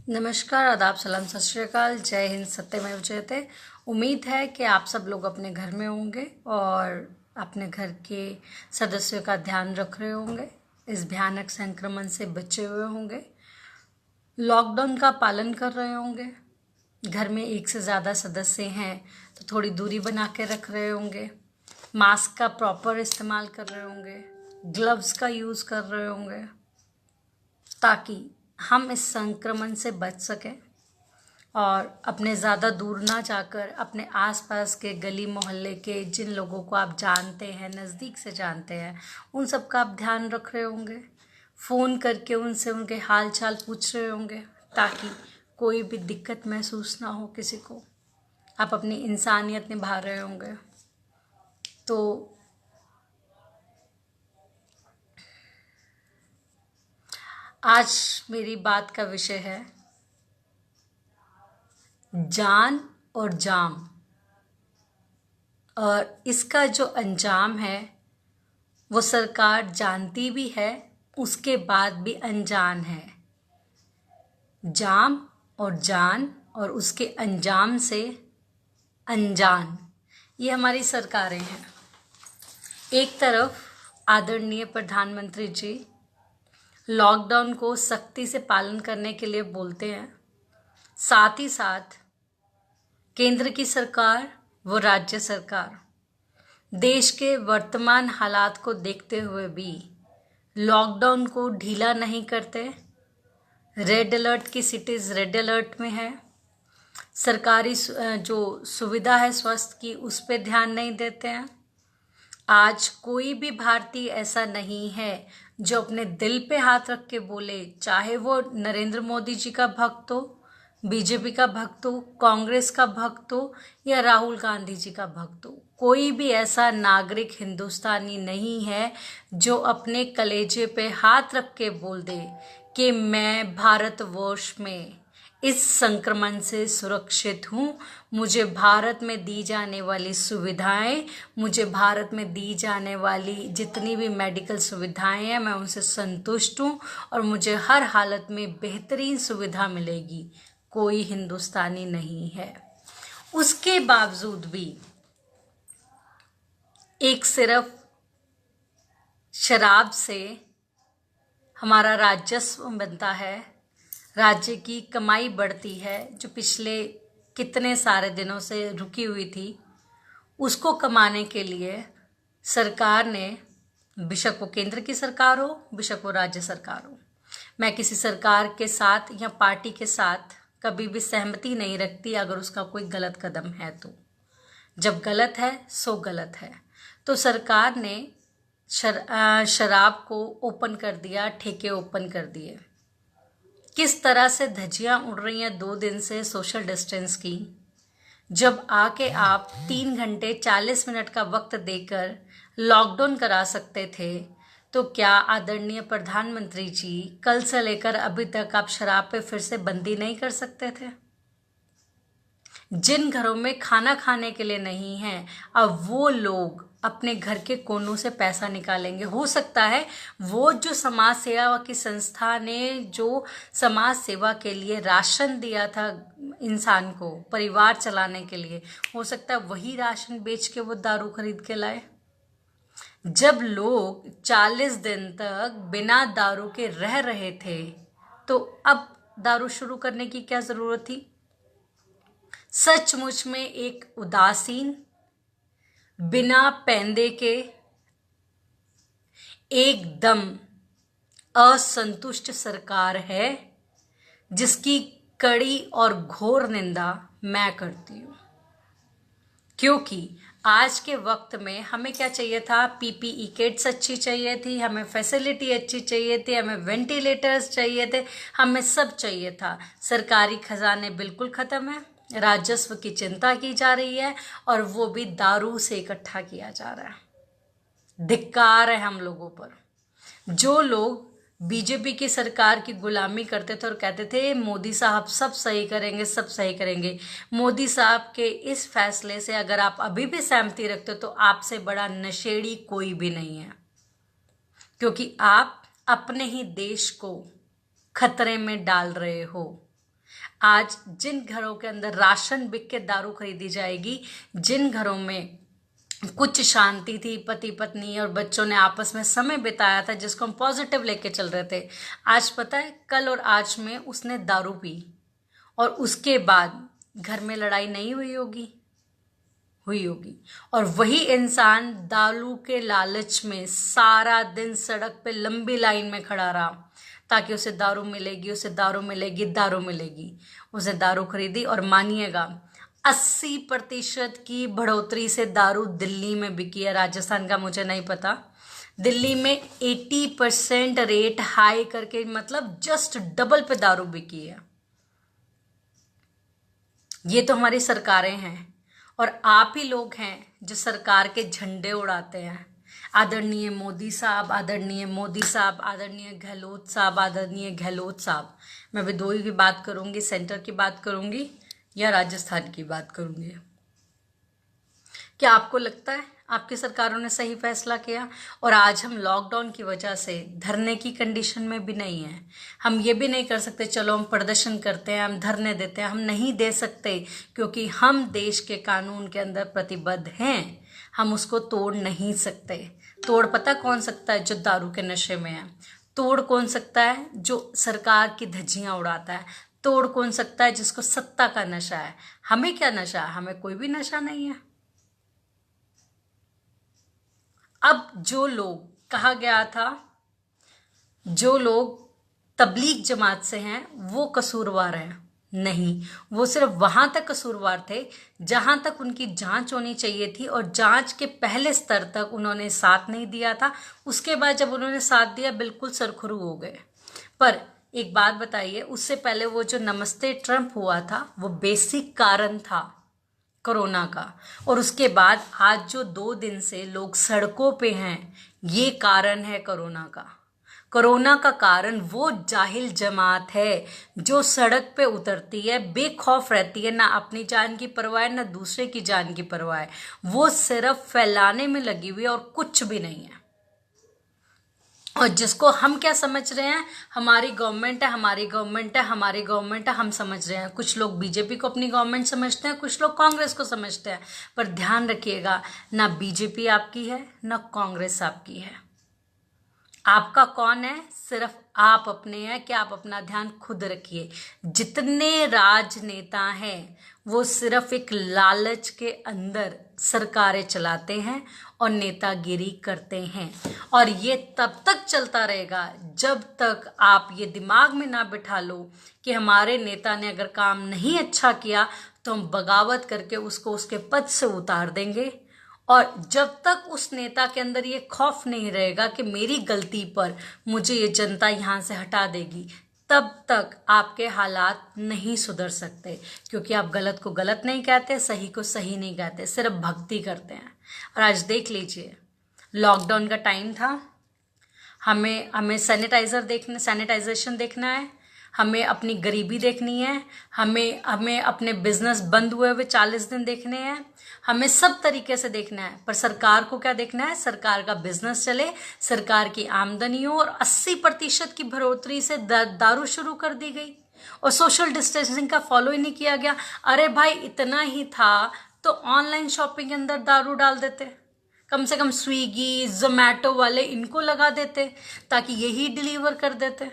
नमस्कार, आदाब, सलाम, सत श्री अकाल, जय हिंद, सत्यमेव जयते। उम्मीद है कि आप सब लोग अपने घर में होंगे और अपने घर के सदस्यों का ध्यान रख रहे होंगे, इस भयानक संक्रमण से बचे हुए होंगे, लॉकडाउन का पालन कर रहे होंगे। घर में एक से ज़्यादा सदस्य हैं तो थोड़ी दूरी बना के रख रहे होंगे, मास्क का प्रॉपर इस्तेमाल कर रहे होंगे, ग्लव्स का यूज़ कर रहे होंगे ताकि हम इस संक्रमण से बच सकें और अपने ज़्यादा दूर ना जाकर अपने आसपास के गली मोहल्ले के जिन लोगों को आप जानते हैं, नज़दीक से जानते हैं, उन सब का आप ध्यान रख रहे होंगे। फ़ोन करके उनसे उनके हाल चाल पूछ रहे होंगे ताकि कोई भी दिक्कत महसूस ना हो किसी को। आप अपनी इंसानियत निभा रहे होंगे। तो आज मेरी बात का विषय है जान और जाम, और इसका जो अंजाम है वो सरकार जानती भी है, उसके बाद भी अनजान है। जाम और जान और उसके अंजाम से अनजान, ये हमारी सरकारें हैं। एक तरफ आदरणीय प्रधानमंत्री जी लॉकडाउन को सख्ती से पालन करने के लिए बोलते हैं, साथ ही साथ केंद्र की सरकार व राज्य सरकार देश के वर्तमान हालात को देखते हुए भी लॉकडाउन को ढीला नहीं करते। रेड अलर्ट की सिटीज़ रेड अलर्ट में है। सरकारी जो सुविधा है स्वास्थ्य की, उस पर ध्यान नहीं देते हैं। आज कोई भी भारतीय ऐसा नहीं है जो अपने दिल पे हाथ रख के बोले, चाहे वो नरेंद्र मोदी जी का भक्त हो, बीजेपी का भक्त हो, कांग्रेस का भक्त हो या राहुल गांधी जी का भक्त हो, कोई भी ऐसा नागरिक हिंदुस्तानी नहीं है जो अपने कलेजे पे हाथ रख के बोल दे कि मैं भारतवर्ष में इस संक्रमण से सुरक्षित हूँ, मुझे भारत में दी जाने वाली सुविधाएं, मुझे भारत में दी जाने वाली जितनी भी मेडिकल सुविधाएं हैं, मैं उनसे संतुष्ट हूँ और मुझे हर हालत में बेहतरीन सुविधा मिलेगी। कोई हिंदुस्तानी नहीं है। उसके बावजूद भी एक सिर्फ शराब से हमारा राजस्व बनता है, राज्य की कमाई बढ़ती है, जो पिछले कितने सारे दिनों से रुकी हुई थी, उसको कमाने के लिए सरकार ने, बेशक वो केंद्र की सरकार हो, बेशक वो राज्य सरकार हो, मैं किसी सरकार के साथ या पार्टी के साथ कभी भी सहमति नहीं रखती अगर उसका कोई गलत कदम है तो। जब गलत है सो गलत है। तो सरकार ने शराब को ओपन कर दिया, ठेके ओपन कर दिए। किस तरह से धज्जियां उड़ रही हैं 2 दिन से सोशल डिस्टेंस की। जब आके आप 3 घंटे 40 मिनट का वक्त देकर लॉकडाउन करा सकते थे, तो क्या आदरणीय प्रधानमंत्री जी कल से लेकर अभी तक आप शराब पे फिर से बंदी नहीं कर सकते थे? जिन घरों में खाना खाने के लिए नहीं है, अब वो लोग अपने घर के कोनों से पैसा निकालेंगे। हो सकता है वो जो समाज सेवा की संस्था ने जो समाज सेवा के लिए राशन दिया था इंसान को परिवार चलाने के लिए, हो सकता है वही राशन बेच के वो दारू खरीद के लाए। जब लोग 40 दिन तक बिना दारू के रह रहे थे, तो अब दारू शुरू करने की क्या जरूरत थी? सचमुच में एक उदासीन, बिना पैंदे के, एकदम असंतुष्ट सरकार है, जिसकी कड़ी और घोर निंदा मैं करती हूँ। क्योंकि आज के वक्त में हमें क्या चाहिए था? पीपीई किट्स अच्छी चाहिए थी, हमें फैसिलिटी अच्छी चाहिए थी, हमें वेंटिलेटर्स चाहिए थे, हमें सब चाहिए था। सरकारी खजाने बिल्कुल ख़त्म है, राजस्व की चिंता की जा रही है और वो भी दारू से इकट्ठा किया जा रहा है। धिक्कार है हम लोगों पर। जो लोग बीजेपी की सरकार की गुलामी करते थे और कहते थे मोदी साहब सब सही करेंगे, सब सही करेंगे, मोदी साहब के इस फैसले से अगर आप अभी भी सहमति रखते हो तो आपसे बड़ा नशेड़ी कोई भी नहीं है। क्योंकि आप अपने ही देश को खतरे में डाल रहे हो। आज जिन घरों के अंदर राशन बिक के दारू खरीदी जाएगी, जिन घरों में कुछ शांति थी, पति पत्नी और बच्चों ने आपस में समय बिताया था, जिसको हम पॉजिटिव लेके चल रहे थे, आज पता है कल और आज में उसने दारू पी और उसके बाद घर में लड़ाई नहीं हुई होगी, हुई होगी। और वही इंसान दारू के लालच में सारा दिन सड़क पे लंबी लाइन में खड़ा रहा ताकि उसे दारू मिलेगी, उसे दारू मिलेगी, दारू मिलेगी। उसे दारू खरीदी और मानिएगा 80% की बढ़ोतरी से दारू दिल्ली में बिकी है। राजस्थान का मुझे नहीं पता। दिल्ली में 80% रेट हाई करके, मतलब जस्ट डबल पे दारू बिकी है। ये तो हमारी सरकारें हैं और आप ही लोग हैं जो सरकार के झंडे उड़ाते हैं। आदरणीय मोदी साहब, आदरणीय मोदी साहब, आदरणीय गहलोत साहब, आदरणीय गहलोत साहब। मैं भी दो ही की बात करूंगी, सेंटर की बात करूंगी या राजस्थान की बात करूंगी। क्या आपको लगता है आपकी सरकारों ने सही फैसला किया? और आज हम लॉकडाउन की वजह से धरने की कंडीशन में भी नहीं है। हम ये भी नहीं कर सकते चलो हम प्रदर्शन करते हैं, हम धरने देते हैं। हम नहीं दे सकते क्योंकि हम देश के कानून के अंदर प्रतिबद्ध हैं। हम उसको तोड़ नहीं सकते। तोड़ पता कौन सकता है? जो दारू के नशे में है। तोड़ कौन सकता है? जो सरकार की धज्जियां उड़ाता है। तोड़ कौन सकता है? जिसको सत्ता का नशा है। हमें क्या नशा है? हमें कोई भी नशा नहीं है। अब जो लोग कहा गया था, जो लोग तबलीग जमात से हैं वो कसूरवार हैं, नहीं, वो सिर्फ वहां तक कसूरवार थे जहां तक उनकी जांच होनी चाहिए थी और जांच के पहले स्तर तक उन्होंने साथ नहीं दिया था। उसके बाद जब उन्होंने साथ दिया बिल्कुल सरखुरू हो गए। पर एक बात बताइए, उससे पहले वो जो नमस्ते ट्रंप हुआ था वो बेसिक कारण था कोरोना का, और उसके बाद आज जो 2 दिन से लोग सड़कों पे हैं ये कारण है कोरोना का। कोरोना का कारण वो जाहिल जमात है जो सड़क पे उतरती है, बेखौफ रहती है, ना अपनी जान की परवाह है ना दूसरे की जान की परवाह है। वो सिर्फ फैलाने में लगी हुई है और कुछ भी नहीं है। और जिसको हम क्या समझ रहे हैं, हमारी गवर्नमेंट है, हमारी गवर्नमेंट है, हमारी गवर्नमेंट है, हम समझ रहे हैं। कुछ लोग बीजेपी को अपनी गवर्नमेंट समझते हैं, कुछ लोग कांग्रेस को समझते हैं। पर ध्यान रखिएगा, ना बीजेपी आपकी है ना कांग्रेस आपकी है। आपका कौन है? सिर्फ आप अपने हैं। कि आप अपना ध्यान खुद रखिए। जितने राजनेता हैं वो सिर्फ एक लालच के अंदर सरकारें चलाते हैं और नेतागिरी करते हैं, और ये तब तक चलता रहेगा जब तक आप ये दिमाग में ना बिठा लो कि हमारे नेता ने अगर काम नहीं अच्छा किया तो हम बगावत करके उसको उसके पद से उतार देंगे। और जब तक उस नेता के अंदर ये खौफ नहीं रहेगा कि मेरी गलती पर मुझे ये जनता यहाँ से हटा देगी, तब तक आपके हालात नहीं सुधर सकते। क्योंकि आप गलत को गलत नहीं कहते, सही को सही नहीं कहते, सिर्फ भक्ति करते हैं। और आज देख लीजिए, लॉकडाउन का टाइम था, हमें सैनिटाइजेशन देखना है, हमें अपनी गरीबी देखनी है, हमें अपने बिजनेस बंद हुए हुए 40 दिन देखने हैं, हमें सब तरीके से देखना है। पर सरकार को क्या देखना है? सरकार का बिजनेस चले, सरकार की आमदनी हो, और 80% की बढ़ोतरी से दारू शुरू कर दी गई और सोशल डिस्टेंसिंग का फॉलो ही नहीं किया गया। अरे भाई, इतना ही था तो ऑनलाइन शॉपिंग के अंदर दारू डाल देते, कम से कम स्विगी जोमैटो वाले इनको लगा देते ताकि यही डिलीवर कर देते।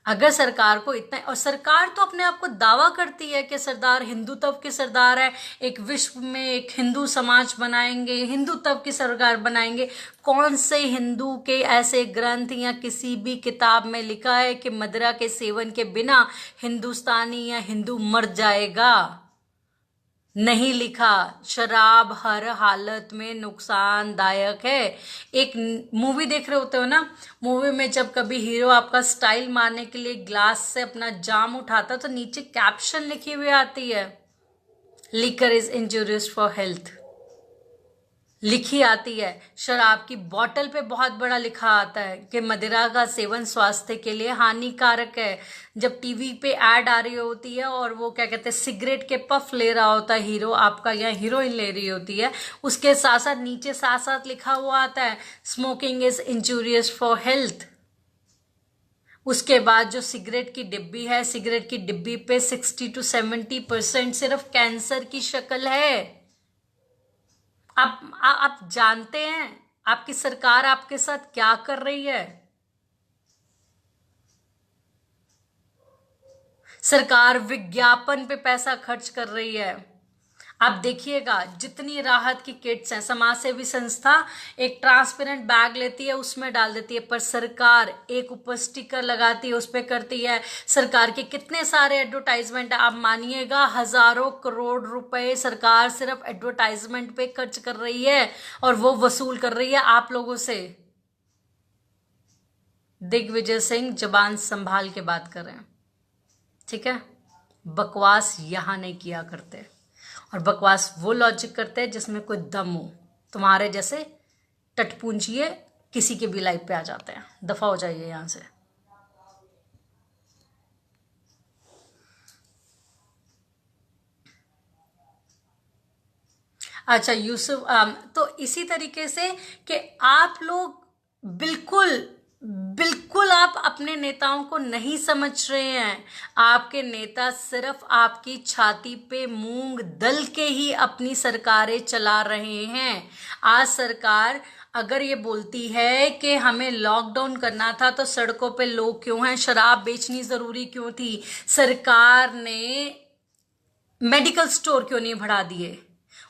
अगर सरकार को इतना, और सरकार तो अपने आप को दावा करती है कि सरदार हिंदुत्व की सरदार है, एक विश्व में एक हिंदू समाज बनाएंगे, हिंदुत्व की सरकार बनाएंगे। कौन से हिंदू के ऐसे ग्रंथ या किसी भी किताब में लिखा है कि मदिरा के सेवन के बिना हिंदुस्तानी या हिंदू मर जाएगा? नहीं लिखा। शराब हर हालत में नुकसानदायक है। एक मूवी देख रहे होते हो ना, मूवी में जब कभी हीरो आपका स्टाइल मारने के लिए ग्लास से अपना जाम उठाता तो नीचे कैप्शन लिखी हुई आती है, liquor is injurious for health, लिखी आती है। शराब की बोतल पे बहुत बड़ा लिखा आता है कि मदिरा का सेवन स्वास्थ्य के लिए हानिकारक है। जब टीवी पे ऐड आ रही होती है और वो क्या कहते हैं सिगरेट के पफ ले रहा होता है हीरो आपका या हीरोइन ले रही होती है, उसके साथ साथ नीचे साथ साथ लिखा हुआ आता है smoking is injurious for health. उसके बाद जो सिगरेट की डिब्बी है, सिगरेट की डिब्बी पे 60 to 70% सिर्फ कैंसर की शक्ल है। आप जानते हैं आपकी सरकार आपके साथ क्या कर रही है? सरकार विज्ञापन पे पैसा खर्च कर रही है। आप देखिएगा जितनी राहत की किट्स हैं, समाज सेवी संस्था एक ट्रांसपेरेंट बैग लेती है, उसमें डाल देती है, पर सरकार एक ऊपर स्टिकर लगाती है, उस पर करती है। सरकार के कितने सारे एडवर्टाइजमेंट, आप मानिएगा हजारों करोड़ रुपए सरकार सिर्फ एडवर्टाइजमेंट पे खर्च कर रही है और वो वसूल कर रही है आप लोगों से। दिग्विजय सिंह, जबान संभाल के बात करें, ठीक है? बकवास यहां नहीं किया करते, और बकवास वो लॉजिक करते हैं जिसमें कोई दम हो। तुम्हारे जैसे टटपूंजिए किसी के भी लाइफ पे आ जाते हैं। दफा हो जाइए यहां से। अच्छा यूसुफ, तो इसी तरीके से कि आप लोग बिल्कुल बिल्कुल आप अपने नेताओं को नहीं समझ रहे हैं। आपके नेता सिर्फ आपकी छाती पे मूंग दल के ही अपनी सरकारें चला रहे हैं। आज सरकार अगर ये बोलती है कि हमें लॉकडाउन करना था तो सड़कों पे लोग क्यों हैं, शराब बेचनी जरूरी क्यों थी, सरकार ने मेडिकल स्टोर क्यों नहीं बढ़ा दिए,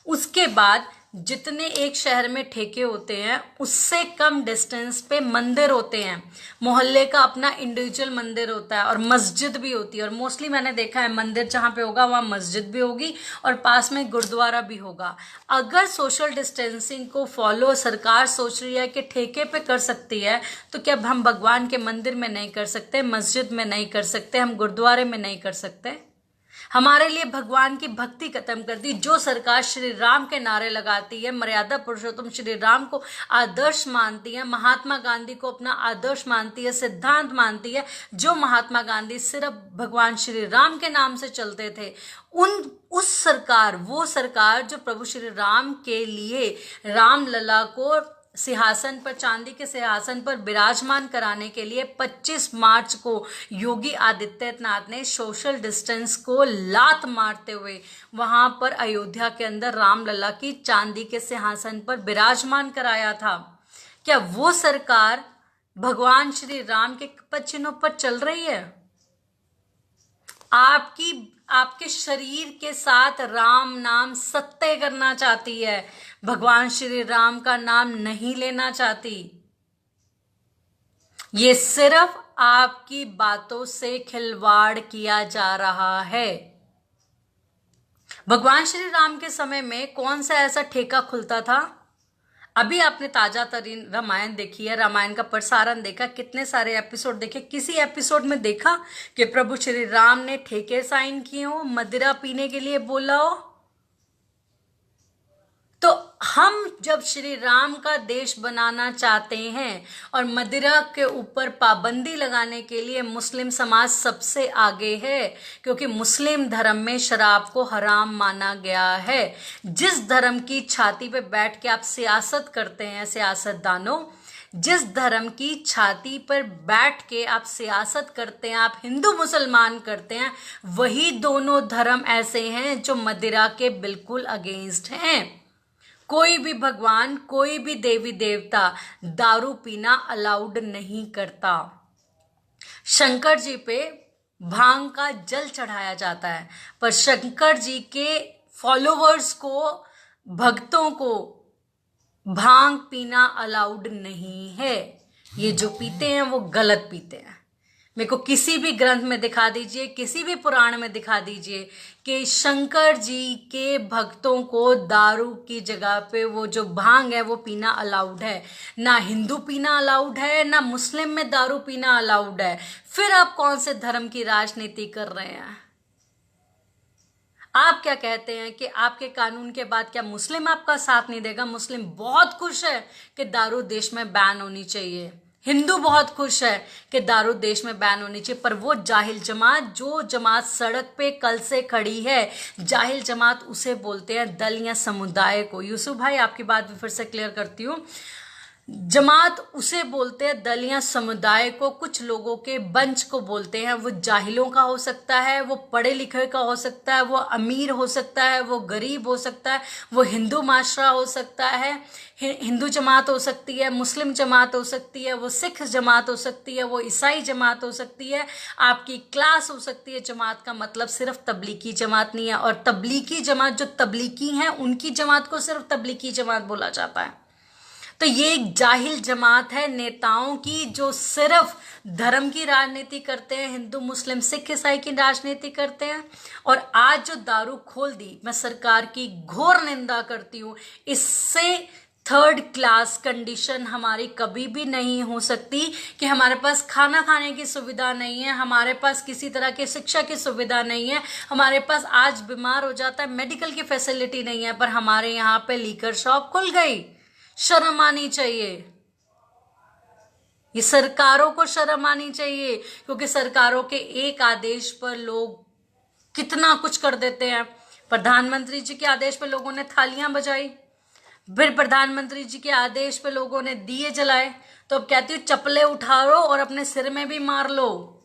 उसके बाद जितने एक शहर में ठेके होते हैं उससे कम डिस्टेंस पे मंदिर होते हैं, मोहल्ले का अपना इंडिविजुअल मंदिर होता है और मस्जिद भी होती है। और मोस्टली मैंने देखा है मंदिर जहां पे होगा वहां मस्जिद भी होगी और पास में गुरुद्वारा भी होगा। अगर सोशल डिस्टेंसिंग को फॉलो सरकार सोच रही है कि ठेके पे कर सकती है, तो क्या हम भगवान के मंदिर में नहीं कर सकते, मस्जिद में नहीं कर सकते, हम गुरुद्वारे में नहीं कर सकते? हमारे लिए भगवान की भक्ति खत्म कर दी। जो सरकार श्री राम के नारे लगाती है, मर्यादा पुरुषोत्तम श्री राम को आदर्श मानती है, महात्मा गांधी को अपना आदर्श मानती है, सिद्धांत मानती है, जो महात्मा गांधी सिर्फ भगवान श्री राम के नाम से चलते थे, वो सरकार जो प्रभु श्री राम के लिए रामलला को सिंहासन पर, चांदी के सिंहासन पर विराजमान कराने के लिए 25 मार्च को योगी आदित्यनाथ ने सोशल डिस्टेंस को लात मारते हुए वहां पर अयोध्या के अंदर रामलला की चांदी के सिंहासन पर विराजमान कराया था। क्या वो सरकार भगवान श्री राम के चिन्हों पर चल रही है? आपके शरीर के साथ राम नाम सत्य करना चाहती है, भगवान श्री राम का नाम नहीं लेना चाहती। ये सिर्फ आपकी बातों से खिलवाड़ किया जा रहा है। भगवान श्री राम के समय में कौन सा ऐसा ठेका खुलता था? अभी आपने ताजा तरीन रामायण देखी है, रामायण का प्रसारण देखा, कितने सारे एपिसोड देखे, किसी एपिसोड में देखा कि प्रभु श्री राम ने ठेके साइन किए हो, मदिरा पीने के लिए बोला हो? तो हम जब श्री राम का देश बनाना चाहते हैं और मदिरा के ऊपर पाबंदी लगाने के लिए मुस्लिम समाज सबसे आगे है, क्योंकि मुस्लिम धर्म में शराब को हराम माना गया है। जिस धर्म की छाती पे बैठ के आप सियासत करते हैं सियासतदानों, जिस धर्म की छाती पर बैठ के आप सियासत करते हैं, आप हिंदू मुसलमान करते हैं, वही दोनों धर्म ऐसे हैं जो मदिरा के बिल्कुल अगेंस्ट हैं। कोई भी भगवान, कोई भी देवी देवता दारू पीना अलाउड नहीं करता। शंकर जी पे भांग का जल चढ़ाया जाता है, पर शंकर जी के फॉलोवर्स को, भक्तों को भांग पीना अलाउड नहीं है। ये जो पीते हैं वो गलत पीते हैं। मेरे को किसी भी ग्रंथ में दिखा दीजिए, किसी भी पुराण में दिखा दीजिए कि शंकर जी के भक्तों को दारू की जगह पे वो जो भांग है वो पीना अलाउड है। ना हिंदू पीना अलाउड है, ना मुस्लिम में दारू पीना अलाउड है। फिर आप कौन से धर्म की राजनीति कर रहे हैं? आप क्या कहते हैं कि आपके कानून के बाद क्या मुस्लिम आपका साथ नहीं देगा? मुस्लिम बहुत खुश है कि दारू देश में बैन होनी चाहिए, हिंदू बहुत खुश है कि दारू देश में बैन होनी चाहिए, पर वो जाहिल जमात, जो जमात सड़क पे कल से खड़ी है, जाहिल जमात उसे बोलते हैं दल या समुदाय को। यूसुफ भाई आपकी बात भी फिर से क्लियर करती हूँ, जमात उसे बोलते हैं, दल या समुदाय को, कुछ लोगों के बंच को बोलते हैं। वो जाहिलों का हो सकता है, वो पढ़े लिखे का हो सकता है, वो अमीर हो सकता है, वो गरीब हो सकता है, वो हिंदू माशरा हो सकता है, हिंदू जमात हो सकती है, मुस्लिम जमात हो सकती है, वो सिख जमात हो सकती है, वो ईसाई जमात हो सकती है, आपकी क्लास हो सकती है। जमात का मतलब सिर्फ तबलीगी जमात नहीं है, और तबलीगी जमात जो तबलीगी हैं उनकी जमात को सिर्फ तबलीगी जमात बोला जाता है। तो ये एक जाहिल जमात है नेताओं की, जो सिर्फ धर्म की राजनीति करते हैं, हिंदू मुस्लिम सिख ईसाई की राजनीति करते हैं। और आज जो दारू खोल दी, मैं सरकार की घोर निंदा करती हूँ। इससे थर्ड क्लास कंडीशन हमारी कभी भी नहीं हो सकती कि हमारे पास खाना खाने की सुविधा नहीं है, हमारे पास किसी तरह की शिक्षा की सुविधा नहीं है, हमारे पास आज बीमार हो जाता है मेडिकल की फैसिलिटी नहीं है, पर हमारे यहाँ पे लीकर शॉप खुल गई। शर्म आनी चाहिए, ये सरकारों को शर्म आनी चाहिए, क्योंकि सरकारों के एक आदेश पर लोग कितना कुछ कर देते हैं। प्रधानमंत्री जी के आदेश पर लोगों ने थालियां बजाई, फिर प्रधानमंत्री जी के आदेश पे लोगों ने दिए जलाए, तो अब कहती हूँ चप्पलें उठा लो और अपने सिर में भी मार लो,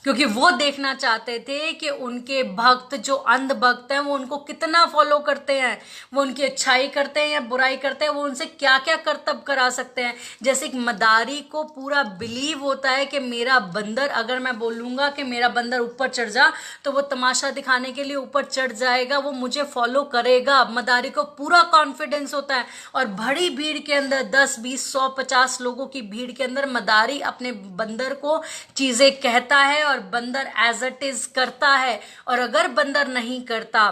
क्योंकि वो देखना चाहते थे कि उनके भक्त जो अंध भक्त हैं वो उनको कितना फॉलो करते हैं, वो उनकी अच्छाई करते हैं या बुराई करते हैं, वो उनसे क्या क्या करतब करा सकते हैं। जैसे एक मदारी को पूरा बिलीव होता है कि मेरा बंदर, अगर मैं बोलूंगा कि मेरा बंदर ऊपर चढ़ जा, तो वो तमाशा दिखाने के लिए ऊपर चढ़ जाएगा, वो मुझे फॉलो करेगा। मदारी को पूरा कॉन्फिडेंस होता है, और बड़ी भीड़ के अंदर 10, 20, 100, 50 लोगों की भीड़ के अंदर मदारी अपने बंदर को चीजें कहता है और बंदर एज इट इज करता है। और अगर बंदर नहीं करता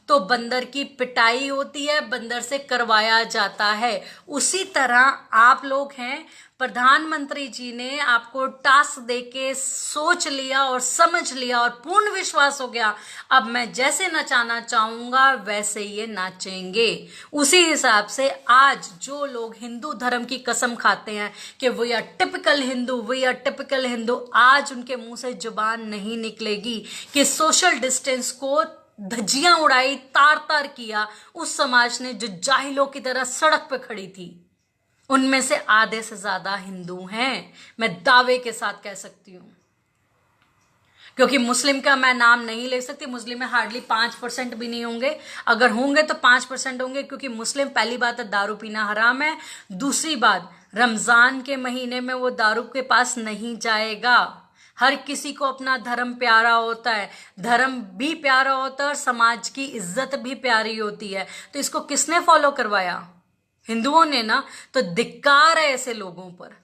तो बंदर की पिटाई होती है, बंदर से करवाया जाता है। उसी तरह आप लोग हैं, प्रधानमंत्री जी ने आपको टास्क देके सोच लिया और समझ लिया और पूर्ण विश्वास हो गया, अब मैं जैसे नचाना चाहूंगा वैसे ये नाचेंगे। उसी हिसाब से आज जो लोग हिंदू धर्म की कसम खाते हैं कि we are typical Hindu, we are typical Hindu, आज उनके मुंह से जुबान नहीं निकलेगी कि सोशल डिस्टेंस को धज्जियां उड़ाई, तार तार किया उस समाज ने जो जाहिलों की तरह सड़क पे खड़ी थी। उनमें से आधे से ज्यादा हिंदू हैं, मैं दावे के साथ कह सकती हूं, क्योंकि मुस्लिम का मैं नाम नहीं ले सकती। मुस्लिम में हार्डली 5% भी नहीं होंगे, अगर होंगे तो 5% होंगे, क्योंकि मुस्लिम, पहली बात है दारू पीना हराम है, दूसरी बात रमजान के महीने में वो दारू के पास नहीं जाएगा। हर किसी को अपना धर्म प्यारा होता है, धर्म भी प्यारा होता है और समाज की इज्जत भी प्यारी होती है। तो इसको किसने फॉलो करवाया? हिंदुओं ने ना। तो धिक्कार है ऐसे लोगों पर।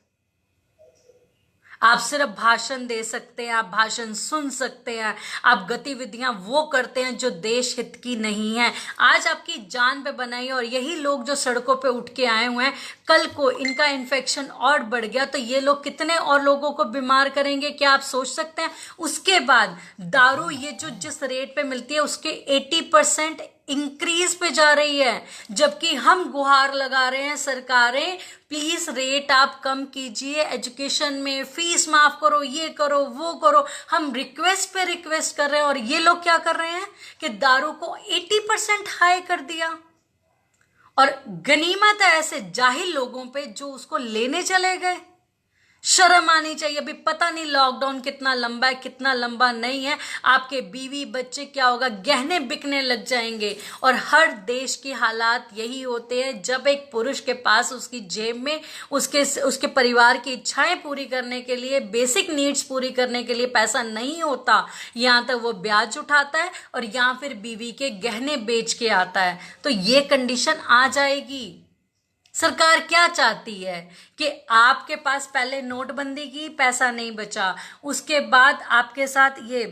आप सिर्फ भाषण दे सकते हैं, आप भाषण सुन सकते हैं, आप गतिविधियां वो करते हैं जो देश हित की नहीं है। आज आपकी जान पे बनाई, और यही लोग जो सड़कों पे उठ के आए हुए हैं, कल को इनका इन्फेक्शन और बढ़ गया तो ये लोग कितने और लोगों को बीमार करेंगे, क्या आप सोच सकते हैं? उसके बाद दारू ये जो जिस रेट पे मिलती है उसके 80% इंक्रीज पे जा रही है, जबकि हम गुहार लगा रहे हैं सरकारें प्लीज रेट आप कम कीजिए, एजुकेशन में फीस माफ करो, ये करो वो करो। हम रिक्वेस्ट पे रिक्वेस्ट कर रहे हैं, और ये लोग क्या कर रहे हैं कि दारू को 80% हाई कर दिया। और गनीमत है ऐसे जाहिल लोगों पे जो उसको लेने चले गए। शर्म आनी चाहिए। अभी पता नहीं लॉकडाउन कितना लंबा है, कितना लंबा नहीं है, आपके बीवी बच्चे क्या होगा, गहने बिकने लग जाएंगे। और हर देश के हालात यही होते हैं, जब एक पुरुष के पास उसकी जेब में उसके परिवार की इच्छाएं पूरी करने के लिए, बेसिक नीड्स पूरी करने के लिए पैसा नहीं होता, यहाँ तक वो ब्याज उठाता है और यहाँ फिर बीवी के गहने बेच के आता है। तो ये कंडीशन आ जाएगी। सरकार क्या चाहती है कि आपके पास पहले नोटबंदी की, पैसा नहीं बचा, उसके बाद आपके साथ ये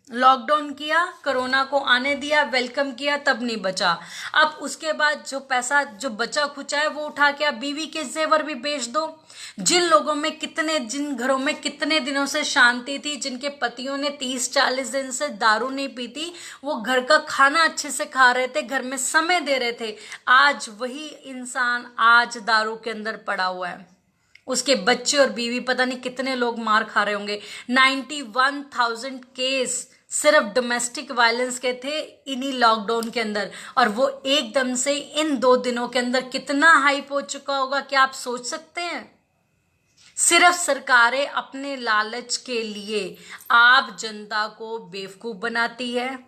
लॉकडाउन किया, कोरोना को आने दिया, वेलकम किया, तब नहीं बचा। अब उसके बाद जो पैसा जो बचा खुचा है वो उठा के आप बीवी के जेवर भी बेच दो। जिन घरों में कितने दिनों से शांति थी, जिनके पतियों ने 30-40 दिन से दारू नहीं पीती, वो घर का खाना अच्छे से खा रहे थे, घर में समय दे रहे थे, आज वही इंसान आज दारू के अंदर पड़ा हुआ है। उसके बच्चे और बीवी, पता नहीं कितने लोग मार खा रहे होंगे। 91,000 केस सिर्फ डोमेस्टिक वायलेंस के थे इन्हीं लॉकडाउन के अंदर, और वो एकदम से इन 2 दिनों के अंदर कितना हाइप हो चुका होगा, क्या आप सोच सकते हैं? सिर्फ सरकारें अपने लालच के लिए आप जनता को बेवकूफ बनाती है,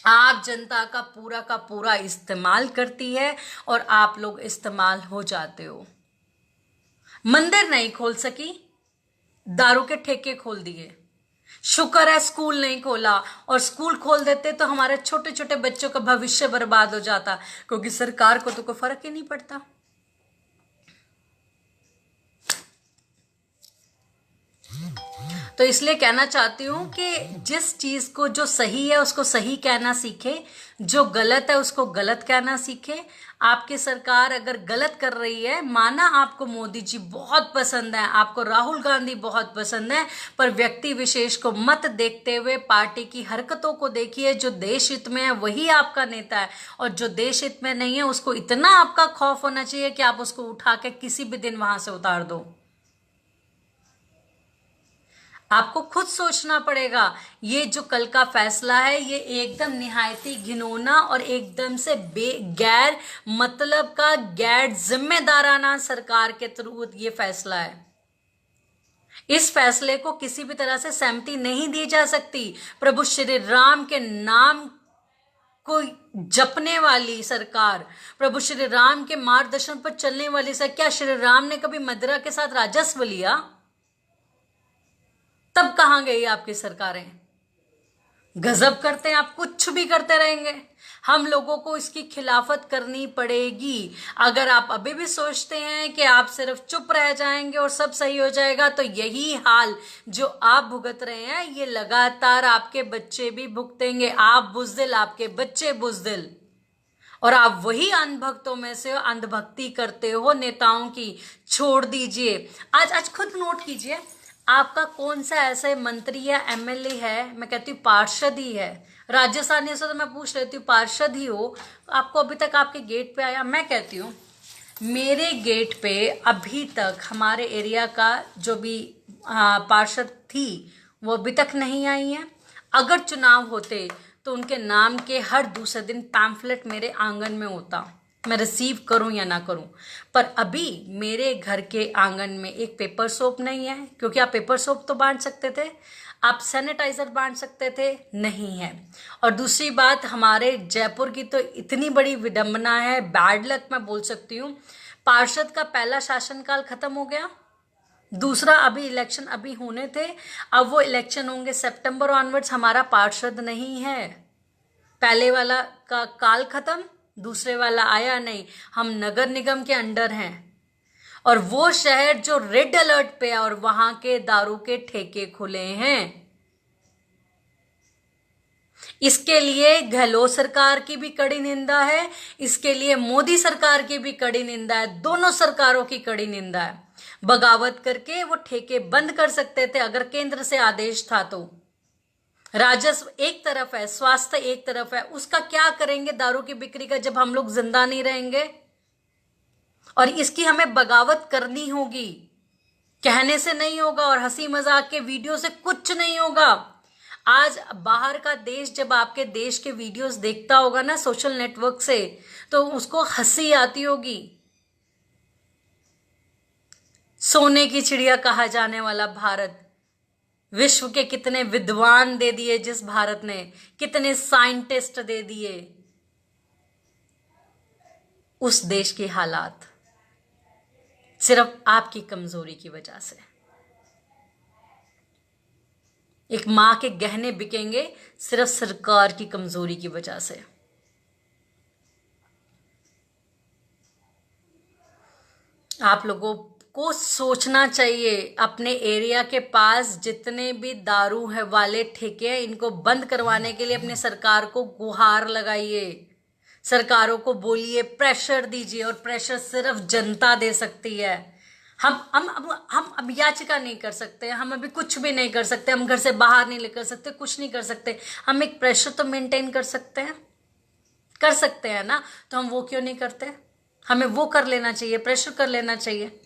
आप जनता का पूरा इस्तेमाल करती है, और आप लोग इस्तेमाल हो जाते हो। मंदिर नहीं खोल सकी, दारू के ठेके खोल दिए। शुक्र है स्कूल नहीं खोला, और स्कूल खोल देते तो हमारे छोटे छोटे बच्चों का भविष्य बर्बाद हो जाता, क्योंकि सरकार को तो कोई फर्क ही नहीं पड़ता। तो इसलिए कहना चाहती हूं कि जिस चीज को जो सही है उसको सही कहना सीखे, जो गलत है उसको गलत कहना सीखे। आपकी सरकार अगर गलत कर रही है, माना आपको मोदी जी बहुत पसंद है, आपको राहुल गांधी बहुत पसंद है, पर व्यक्ति विशेष को मत देखते हुए पार्टी की हरकतों को देखिए। जो देश हित में है वही आपका नेता है, और जो देश हित में नहीं है उसको इतना आपका खौफ होना चाहिए कि आप उसको उठा के किसी भी दिन वहां से उतार दो। आपको खुद सोचना पड़ेगा। ये जो कल का फैसला है ये एकदम निहायती घिनौना और एकदम से गैर मतलब का, गैर जिम्मेदाराना सरकार के थ्रू ये फैसला है। इस फैसले को किसी भी तरह से सहमति नहीं दी जा सकती। प्रभु श्री राम के नाम को जपने वाली सरकार, प्रभु श्री राम के मार्गदर्शन पर चलने वाली सरकार, क्या श्री राम ने कभी मदिरा के साथ राजस्व लिया? तब कहां गई आपकी सरकारें? गजब करते हैं आप, कुछ भी करते रहेंगे। हम लोगों को इसकी खिलाफत करनी पड़ेगी। अगर आप अभी भी सोचते हैं कि आप सिर्फ चुप रह जाएंगे और सब सही हो जाएगा, तो यही हाल जो आप भुगत रहे हैं ये लगातार आपके बच्चे भी भुगतेंगे। आप बुज़दिल, आपके बच्चे बुज़दिल, और आप वही अंधभक्तों में से अंधभक्ति करते हो नेताओं की। छोड़ दीजिए। आज खुद नोट कीजिए, आपका कौन सा ऐसे मंत्री या एमएलए है, मैं कहती हूँ पार्षद ही है, राजस्थानी से तो मैं पूछ लेती हूँ, पार्षद ही हो, आपको अभी तक आपके गेट पे आया? मैं कहती हूँ मेरे गेट पे अभी तक हमारे एरिया का जो भी पार्षद थी वो अभी तक नहीं आई है। अगर चुनाव होते तो उनके नाम के हर दूसरे दिन पैम्फलेट मेरे आंगन में होता, मैं रिसीव करूं या ना करूं। पर अभी मेरे घर के आंगन में एक पेपर सोप नहीं है, क्योंकि आप पेपर सोप तो बांट सकते थे, आप सैनिटाइजर बांट सकते थे, नहीं है। और दूसरी बात, हमारे जयपुर की तो इतनी बड़ी विडंबना है, बैड लक मैं बोल सकती हूँ, पार्षद का पहला शासनकाल खत्म हो गया। दूसरा, अभी इलेक्शन अभी होने थे, अब वो इलेक्शन होंगे सितंबर ऑनवर्ड्स, हमारा पार्षद नहीं है। पहले वाला का काल खत्म, दूसरे वाला आया नहीं। हम नगर निगम के अंडर हैं, और वो शहर जो रेड अलर्ट पे है, और वहां के दारू के ठेके खुले हैं। इसके लिए गहलोत सरकार की भी कड़ी निंदा है, इसके लिए मोदी सरकार की भी कड़ी निंदा है, दोनों सरकारों की कड़ी निंदा है। बगावत करके वो ठेके बंद कर सकते थे अगर केंद्र से आदेश था तो। राजस्व एक तरफ है, स्वास्थ्य एक तरफ है, उसका क्या करेंगे दारू की बिक्री का जब हम लोग जिंदा नहीं रहेंगे? और इसकी हमें बगावत करनी होगी, कहने से नहीं होगा, और हंसी मजाक के वीडियो से कुछ नहीं होगा। आज बाहर का देश जब आपके देश के वीडियोस देखता होगा ना सोशल नेटवर्क से, तो उसको हंसी आती होगी। सोने की चिड़िया कहा जाने वाला भारत, विश्व के कितने विद्वान दे दिए जिस भारत ने, कितने साइंटिस्ट दे दिए, उस देश के हालात सिर्फ आपकी कमजोरी की वजह से। एक मां के गहने बिकेंगे सिर्फ सरकार की कमजोरी की वजह से। आप लोगों को सोचना चाहिए, अपने एरिया के पास जितने भी दारू है वाले ठेके हैं, इनको बंद करवाने के लिए अपने सरकार को गुहार लगाइए, सरकारों को बोलिए, प्रेशर दीजिए, और प्रेशर सिर्फ जनता दे सकती है। हम अब याचिका नहीं कर सकते, हम अभी कुछ भी नहीं कर सकते, हम घर से बाहर नहीं निकल सकते, कुछ नहीं कर सकते। हम एक प्रेशर तो मेंटेन कर सकते हैं ना, तो हम वो क्यों नहीं करते? हमें वो कर लेना चाहिए, प्रेशर कर लेना चाहिए।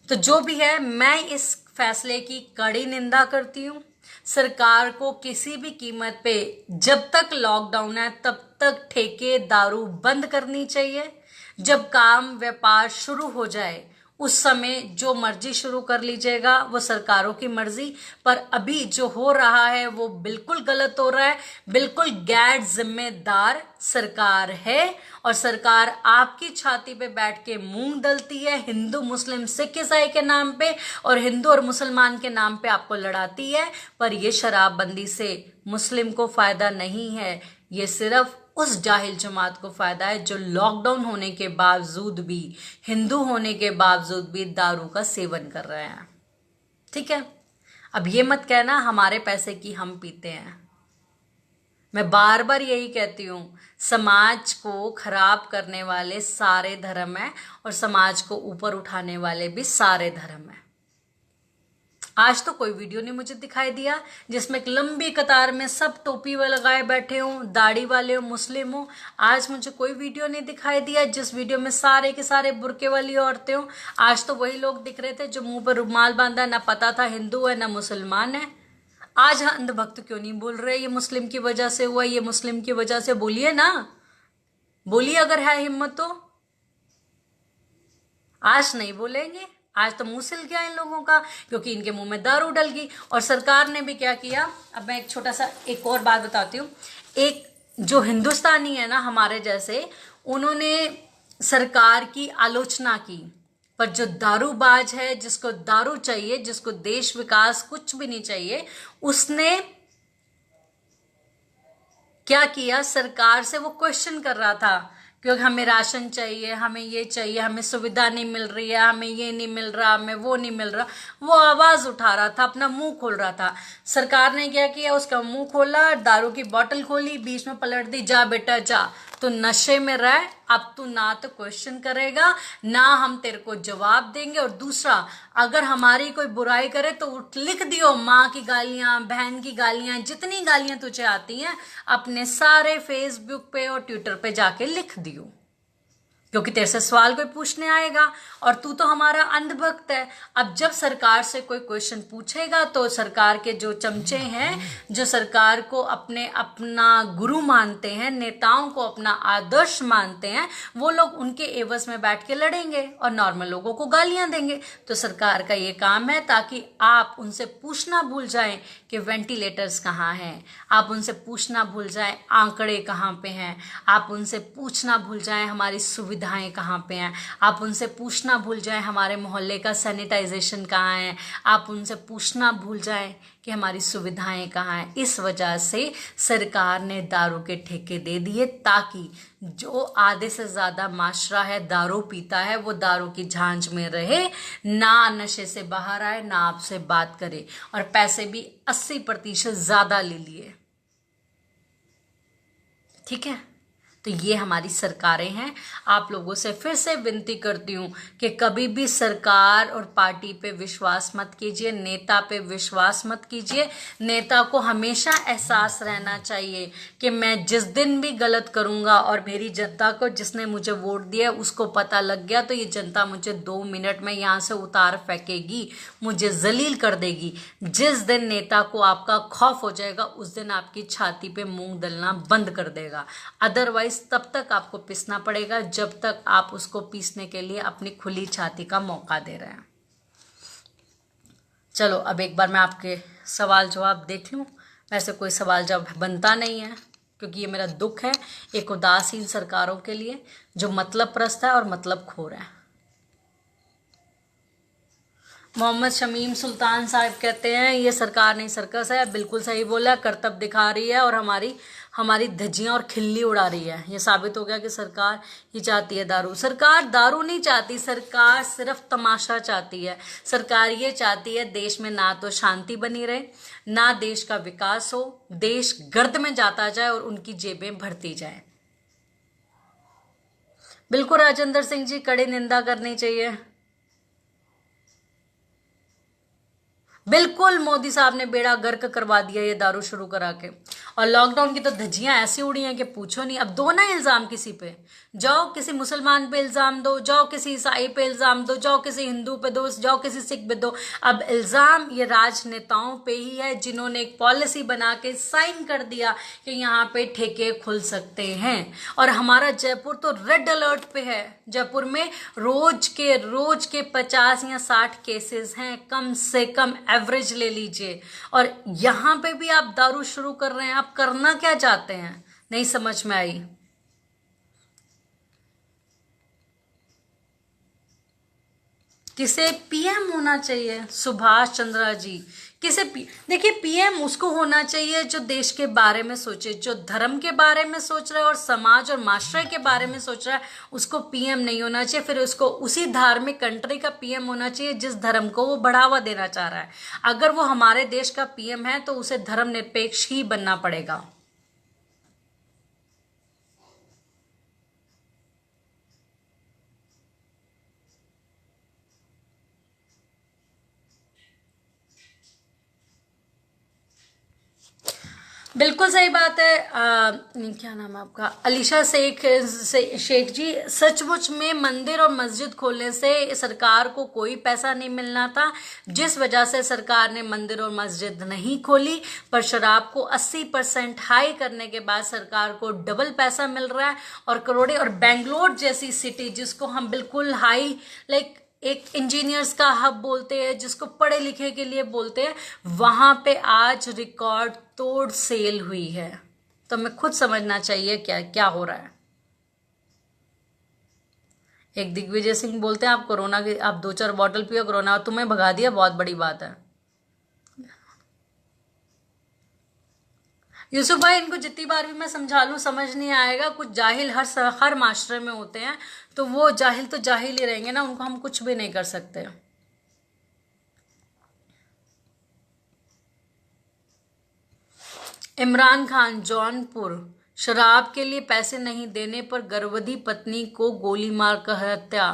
तो जो भी है, मैं इस फैसले की कड़ी निंदा करती हूँ। सरकार को किसी भी कीमत पे जब तक लॉकडाउन है तब तक ठेके दारू बंद करनी चाहिए। जब काम व्यापार शुरू हो जाए उस समय जो मर्जी शुरू कर लीजिएगा, वो सरकारों की मर्जी। पर अभी जो हो रहा है वो बिल्कुल गलत हो रहा है। बिल्कुल गैर जिम्मेदार सरकार है और सरकार आपकी छाती पे बैठ के मूंग दलती है हिंदू मुस्लिम सिख ईसाई के नाम पे, और हिंदू और मुसलमान के नाम पे आपको लड़ाती है। पर ये शराबबंदी से मुस्लिम को फायदा नहीं है, ये सिर्फ उस जाहिल जमात को फायदा है जो लॉकडाउन होने के बावजूद भी, हिंदू होने के बावजूद भी दारू का सेवन कर रहे हैं। ठीक है, अब ये मत कहना हमारे पैसे की हम पीते हैं। मैं बार बार यही कहती हूँ, समाज को खराब करने वाले सारे धर्म हैं और समाज को ऊपर उठाने वाले भी सारे धर्म हैं। आज तो कोई वीडियो नहीं मुझे दिखाई दिया जिसमें एक लंबी कतार में सब टोपी लगाए बैठे हों, दाढ़ी वाले हो, मुस्लिम हो। आज मुझे कोई वीडियो नहीं दिखाई दिया जिस वीडियो में सारे के सारे बुर्के वाली औरतें हों। आज तो वही लोग दिख रहे थे जो मुंह पर रुमाल बांधा, ना पता था हिंदू है ना मुसलमान है। आज अंधभक्त क्यों नहीं बोल रहे ये मुस्लिम की वजह से हुआ, ये मुस्लिम की वजह से? बोलिए ना, बोलिए अगर है हिम्मत तो। आज नहीं बोलेंगे, आज तो मुंह सिल गया इन लोगों का क्योंकि इनके मुंह में दारू डल गई। और सरकार ने भी क्या किया, अब मैं एक छोटा सा एक और बात बताती हूँ। एक जो हिंदुस्तानी है ना हमारे जैसे, उन्होंने सरकार की आलोचना की, पर जो दारूबाज है, जिसको दारू चाहिए, जिसको देश विकास कुछ भी नहीं चाहिए, उसने क्या किया, सरकार से वो क्वेश्चन कर रहा था क्योंकि हमें राशन चाहिए, हमें ये चाहिए, हमें सुविधा नहीं मिल रही है, हमें ये नहीं मिल रहा, हमें वो नहीं मिल रहा। वो आवाज उठा रहा था, अपना मुंह खोल रहा था। सरकार ने क्या किया, उसका मुंह खोला, दारू की बोतल खोली, बीच में पलट दी, जा बेटा जा, तो नशे में रह, अब तू ना तो क्वेश्चन करेगा ना हम तेरे को जवाब देंगे। और दूसरा, अगर हमारी कोई बुराई करे तो उठ लिख दियो माँ की गालियां, बहन की गालियां, जितनी गालियां तुझे आती हैं अपने सारे फेसबुक पे और ट्विटर पे जाके लिख दियो, क्योंकि तेरे से सवाल कोई पूछने आएगा और तू तो हमारा अंधभक्त है। अब जब सरकार से कोई क्वेश्चन पूछेगा तो सरकार के जो चमचे हैं, जो सरकार को अपना गुरु मानते हैं, नेताओं को अपना आदर्श मानते हैं, वो लोग उनके एवज में बैठ के लड़ेंगे और नॉर्मल लोगों को गालियां देंगे। तो सरकार का ये काम है ताकि आप उनसे पूछना भूल जाएं कि वेंटिलेटर्स कहाँ हैं, आप उनसे पूछना भूल जाएं आंकड़े कहाँ पे हैं, आप उनसे पूछना भूल जाएं हमारी सुविधाएं कहाँ पे हैं, आप उनसे पूछना भूल जाएं हमारे मोहल्ले का सैनिटाइजेशन कहाँ है, आप उनसे पूछना भूल जाएं कि हमारी सुविधाएं कहाँ हैं। इस वजह से सरकार ने दारू के ठेके दे दिए ताकि जो आधे से ज़्यादा माशरा है दारू पीता है वो दारू की झांझ में रहे, ना नशे से बाहर आए, ना आपसे बात करे, और पैसे भी 80% ज़्यादा ले लिए। ठीक है, तो ये हमारी सरकारें हैं। आप लोगों से फिर से विनती करती हूँ कि कभी भी सरकार और पार्टी पे विश्वास मत कीजिए, नेता पे विश्वास मत कीजिए। नेता को हमेशा एहसास रहना चाहिए कि मैं जिस दिन भी गलत करूँगा और मेरी जनता को, जिसने मुझे वोट दिया, उसको पता लग गया तो ये जनता मुझे 2 मिनट में यहाँ से उतार फेंकेगी, मुझे जलील कर देगी। जिस दिन नेता को आपका खौफ हो जाएगा उस दिन आपकी छाती पे मूंग दलना बंद कर देगा। अदरवाइज तब तक आपको पीसना पड़ेगा जब तक आप उसको पीसने के लिए अपनी खुली छाती का मौका दे रहे हैं। चलो अब एक बार मैं आपके सवाल जवाब देख लूं। वैसे कोई सवाल जवाब बनता नहीं है क्योंकि ये मेरा दुख है एक उदासीन सरकारों के लिए जो मतलब प्रस्त है और मतलब खोर है। मोहम्मद शमीम सुल्तान साहब कहते हैं ये सरकार नहीं सर्कस है। बिल्कुल सही बोला, करतब दिखा रही है और हमारी धज्जियां और खिल्ली उड़ा रही है। ये साबित हो गया कि सरकार ही चाहती है दारू। सरकार दारू नहीं चाहती, सरकार सिर्फ तमाशा चाहती है। सरकार ये चाहती है देश में ना तो शांति बनी रहे, ना देश का विकास हो, देश गर्द में जाता जाए और उनकी जेबें भरती जाए। बिल्कुल राजेंद्र सिंह जी, कड़ी निंदा करनी चाहिए। बिल्कुल मोदी साहब ने बेड़ा गर्क करवा दिया ये दारू शुरू करा के। और लॉकडाउन की तो धज्जियां ऐसी उड़ी हैं कि पूछो नहीं। अब दो ना इल्जाम किसी पे, जाओ किसी मुसलमान पे इल्ज़ाम दो, जाओ किसी ईसाई पे इल्ज़ाम दो, जाओ किसी हिंदू पे दो, जाओ किसी सिख पे दो। अब इल्ज़ाम ये राजनेताओं पे ही है जिन्होंने एक पॉलिसी बना के साइन कर दिया कि यहाँ पे ठेके खुल सकते हैं। और हमारा जयपुर तो रेड अलर्ट पे है। जयपुर में रोज के 50 या 60 केसेस हैं, कम से कम एवरेज ले लीजिए। और यहाँ पे भी आप दारू शुरू कर रहे हैं। आप करना क्या चाहते हैं, नहीं समझ में आई। किसे पीएम होना चाहिए? सुभाष चंद्र जी। किसे देखिए, पीएम उसको होना चाहिए जो देश के बारे में सोचे, जो धर्म के बारे में सोच रहा है और समाज और माशरे के बारे में सोच रहा है, उसको पीएम नहीं होना चाहिए। फिर उसको उसी धार्मिक कंट्री का पीएम होना चाहिए जिस धर्म को वो बढ़ावा देना चाह रहा है। अगर वो हमारे देश का पीएम है तो उसे धर्मनिरपेक्ष ही बनना पड़ेगा। बिल्कुल सही बात है। क्या नाम है आपका? अलीशा शेख जी। सचमुच में मंदिर और मस्जिद खोलने से सरकार को कोई पैसा नहीं मिलना था, जिस वजह से सरकार ने मंदिर और मस्जिद नहीं खोली। पर शराब को 80% हाई करने के बाद सरकार को डबल पैसा मिल रहा है और करोड़े। और बेंगलोर जैसी सिटी जिसको हम बिल्कुल हाई लाइक एक इंजीनियर्स का हब बोलते हैं, जिसको पढ़े लिखे के लिए बोलते हैं, वहां पे आज रिकॉर्ड तोड़ सेल हुई है। तो हमें खुद समझना चाहिए क्या क्या हो रहा है। एक दिग्विजय सिंह बोलते हैं, आप कोरोना की आप 2-4 बॉटल पियो, कोरोना तुम्हें भगा दिया, बहुत बड़ी बात है। यूसुफ भाई, इनको जितनी बार भी मैं समझा लूं समझ नहीं आएगा। कुछ जाहिल हर माशरे में होते हैं, तो वो जाहिल तो जाहिल ही रहेंगे ना, उनको हम कुछ भी नहीं कर सकते। इमरान खान जौनपुर। शराब के लिए पैसे नहीं देने पर गर्भवती पत्नी को गोली मारकर हत्या,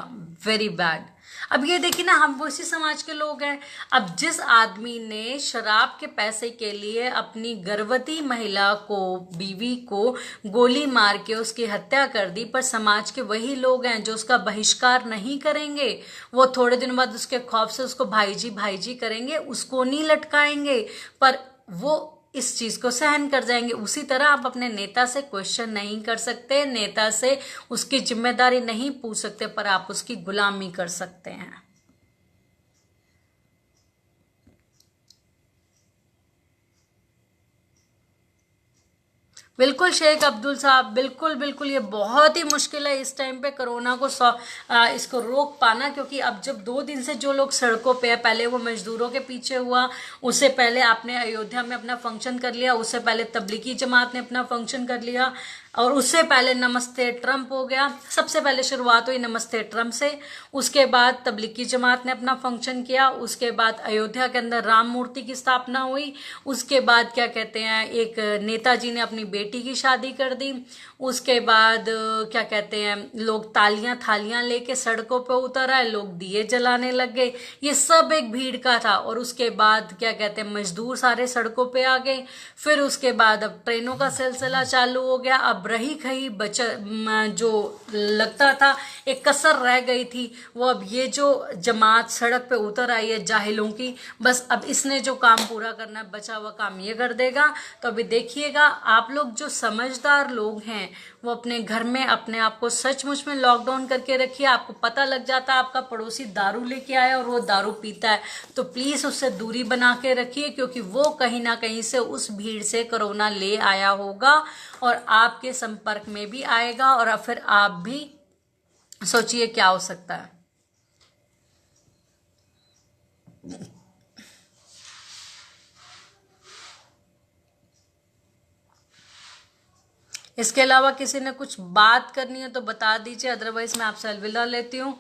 वेरी बैड। अब ये देखिए ना, हम वो इसी समाज के लोग हैं। अब जिस आदमी ने शराब के पैसे के लिए अपनी गर्भवती महिला को, बीवी को गोली मार के उसकी हत्या कर दी, पर समाज के वही लोग हैं जो उसका बहिष्कार नहीं करेंगे। वो थोड़े दिन बाद उसके खौफ से उसको भाई जी करेंगे, उसको नहीं लटकाएंगे, पर वो इस चीज को सहन कर जाएंगे। उसी तरह आप अपने नेता से क्वेश्चन नहीं कर सकते, नेता से उसकी जिम्मेदारी नहीं पूछ सकते, पर आप उसकी गुलामी कर सकते हैं। बिल्कुल शेख अब्दुल साहब, बिल्कुल बिल्कुल, ये बहुत ही मुश्किल है इस टाइम पे कोरोना को इसको रोक पाना। क्योंकि अब जब 2 दिन से जो लोग सड़कों पे है, पहले वो मजदूरों के पीछे हुआ, उससे पहले आपने अयोध्या में अपना फंक्शन कर लिया, उससे पहले तबलीगी जमात ने अपना फंक्शन कर लिया, और उससे पहले नमस्ते ट्रंप हो गया। सबसे पहले शुरुआत हुई नमस्ते ट्रंप से, उसके बाद तबलीगी जमात ने अपना फंक्शन किया, उसके बाद अयोध्या के अंदर राम मूर्ति की स्थापना हुई, उसके बाद क्या कहते हैं, एक नेताजी ने अपनी बेटी की शादी कर दी, उसके बाद क्या कहते हैं, लोग तालियां थालियां लेके सड़कों पे उतर आए, लोग दिए जलाने लग गए। ये सब एक भीड़ का था। और उसके बाद क्या कहते हैं, मजदूर सारे सड़कों पे आ गए। फिर उसके बाद अब ट्रेनों का सिलसिला चालू हो गया। अब रही खही जो लगता था एक कसर रह गई थी, वो अब ये जो जमात सड़क पे उतर आई है जाहिलों की, बस अब इसने जो काम पूरा करना है, बचा हुआ काम ये कर देगा। तो अभी देखिएगा, आप लोग जो समझदार लोग हैं वो अपने घर में अपने आप को सचमुच में लॉकडाउन करके रखिए। आपको पता लग जाता है आपका पड़ोसी दारू लेके आया और वो दारू पीता है, तो प्लीज उससे दूरी बना के रखिए, क्योंकि वो कहीं ना कहीं से उस भीड़ से कोरोना ले आया होगा और आपके संपर्क में भी आएगा, और फिर आप भी सोचिए क्या हो सकता है। इसके अलावा किसी ने कुछ बात करनी है तो बता दीजिए, अदरवाइज मैं आपसे अलविदा लेती हूँ।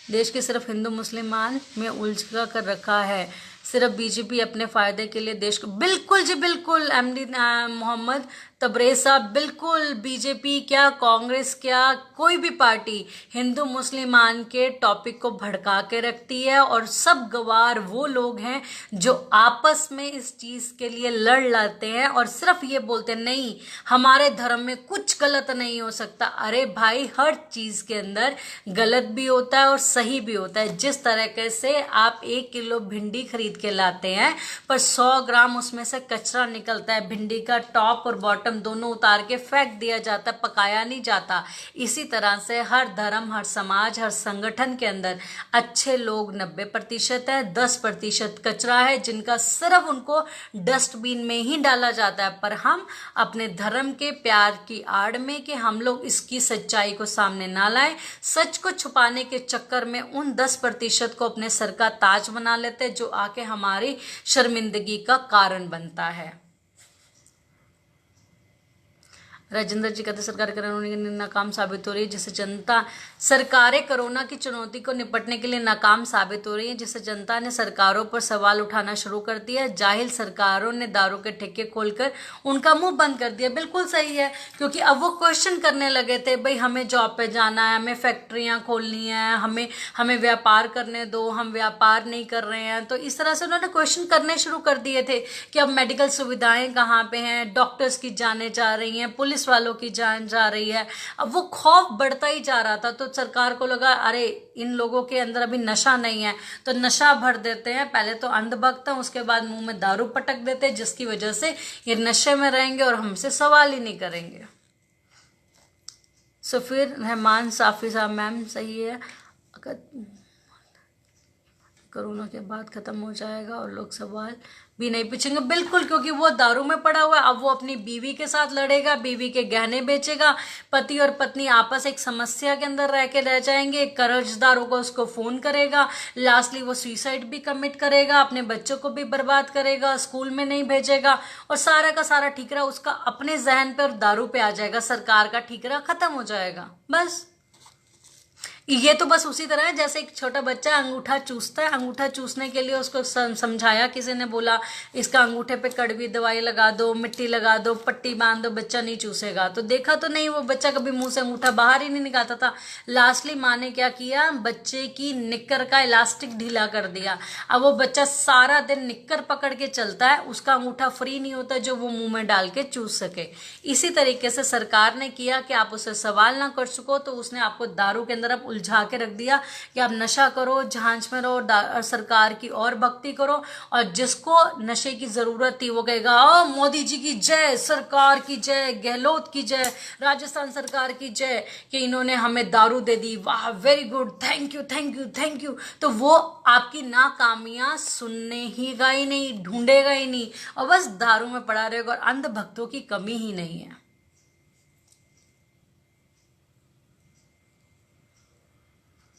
देश के सिर्फ हिंदू मुसलमान में उलझा कर रखा है, सिर्फ बीजेपी अपने फायदे के लिए देश को। बिल्कुल जी बिल्कुल एमडी मोहम्मद, तब रे साहब बिल्कुल बीजेपी क्या कांग्रेस क्या कोई भी पार्टी हिंदू मुसलमान के टॉपिक को भड़का के रखती है, और सब गवार वो लोग हैं जो आपस में इस चीज के लिए लड़ लाते हैं और सिर्फ ये बोलते हैं नहीं हमारे धर्म में कुछ गलत नहीं हो सकता। अरे भाई, हर चीज के अंदर गलत भी होता है और सही भी होता है। जिस तरीके से आप 1 किलो भिंडी खरीद के लाते हैं पर 100 ग्राम उसमें से कचरा निकलता है, भिंडी का टॉप और बॉटम दोनों उतार के फेंक दिया जाता है, पकाया नहीं जाता। इसी तरह से हर धर्म, हर समाज, हर संगठन के अंदर अच्छे लोग 90% है, 10% कचरा है जिनका सिर्फ उनको डस्टबिन में ही डाला जाता है। पर हम अपने धर्म के प्यार की आड़ में कि हम लोग इसकी सच्चाई को सामने ना लाएं, सच को छुपाने के चक्कर में उन 10% को अपने सर का ताज बना लेते हैं, जो आके हमारी शर्मिंदगी का कारण बनता है। राजेंद्र जी कहते सरकार कोरोना के नाकाम साबित हो रही है, जिससे जनता सरकारें कोरोना की चुनौती को निपटने के लिए नाकाम साबित हो रही है, जिससे जनता ने सरकारों पर सवाल उठाना शुरू कर दिया। जाहिल सरकारों ने दारू के ठेके खोलकर उनका मुंह बंद कर दिया। बिल्कुल सही है, क्योंकि अब वो क्वेश्चन करने लगे थे, भाई हमें जॉब पे जाना है, हमें फैक्ट्रियां खोलनी है, हमें व्यापार करने दो, हम व्यापार नहीं कर रहे हैं। तो इस तरह से उन्होंने क्वेश्चन करने शुरू कर दिए थे कि अब मेडिकल सुविधाएं कहाँ पे हैं, डॉक्टर्स की जानें जा रही हैं, पुलिस वालों की जान जा रही है। अब वो खौफ बढ़ता ही जा रहा था, तो सरकार को लगा अरे इन लोगों के अंदर अभी नशा नहीं है तो नशा भर देते हैं। पहले तो अंधभक्त हैं, उसके बाद मुंह में दारू पटक देते हैं, जिसकी वजह से ये नशे में रहेंगे और हमसे सवाल ही नहीं करेंगे। फिर रहमान साफी साहब मैम सही है, अगर कोरोना के बाद खत्म हो जाएगा और लोग सवाल भी नहीं पूछेंगे। बिल्कुल, क्योंकि वो दारू में पड़ा हुआ है। अब वो अपनी बीवी के साथ लड़ेगा, बीवी के गहने बेचेगा, पति और पत्नी आपस एक समस्या के अंदर रह के रह जाएंगे, कर्जदार होगा उसको फोन करेगा, लास्टली वो सुसाइड भी कमिट करेगा, अपने बच्चों को भी बर्बाद करेगा, स्कूल में नहीं भेजेगा और सारा का सारा ठीकरा उसका अपने जहन पे और दारू पे आ जाएगा। सरकार का ठीकरा खत्म हो जाएगा। बस ये तो बस उसी तरह है जैसे एक छोटा बच्चा अंगूठा चूसता है, अंगूठा चूसने के लिए उसको समझाया, किसी ने बोला इसका अंगूठे पे कड़वी दवाई लगा दो, मिट्टी लगा दो, पट्टी बांध दो, बच्चा नहीं चूसेगा। तो देखा तो नहीं, वो बच्चा कभी मुंह से अंगूठा बाहर ही नहीं निकालता था। लास्टली माँ ने क्या किया, बच्चे की निक्कर का इलास्टिक ढीला कर दिया। अब वो बच्चा सारा दिन निक्कर पकड़ के चलता है, उसका अंगूठा फ्री नहीं होता जो वो मुंह में डाल के चूस सके। इसी तरीके से सरकार ने किया कि आप उससे सवाल ना कर सको, तो उसने आपको दारू के अंदर उलझा के रख दिया कि आप नशा करो, झांझ में रहो, सरकार की और भक्ति करो, और जिसको नशे की जरूरत थी वो कहेगा ओ मोदी जी की जय, सरकार की जय, गहलोत की जय, राजस्थान सरकार की जय कि इन्होंने हमें दारू दे दी, वाह very good, thank you thank you thank you. तो वो आपकी नाकामियां सुनने ही गा ही नहीं, ढूंढेगा ही नहीं, और बस दारू में पड़ा रहेगा। और अंध भक्तों की कमी ही नहीं है।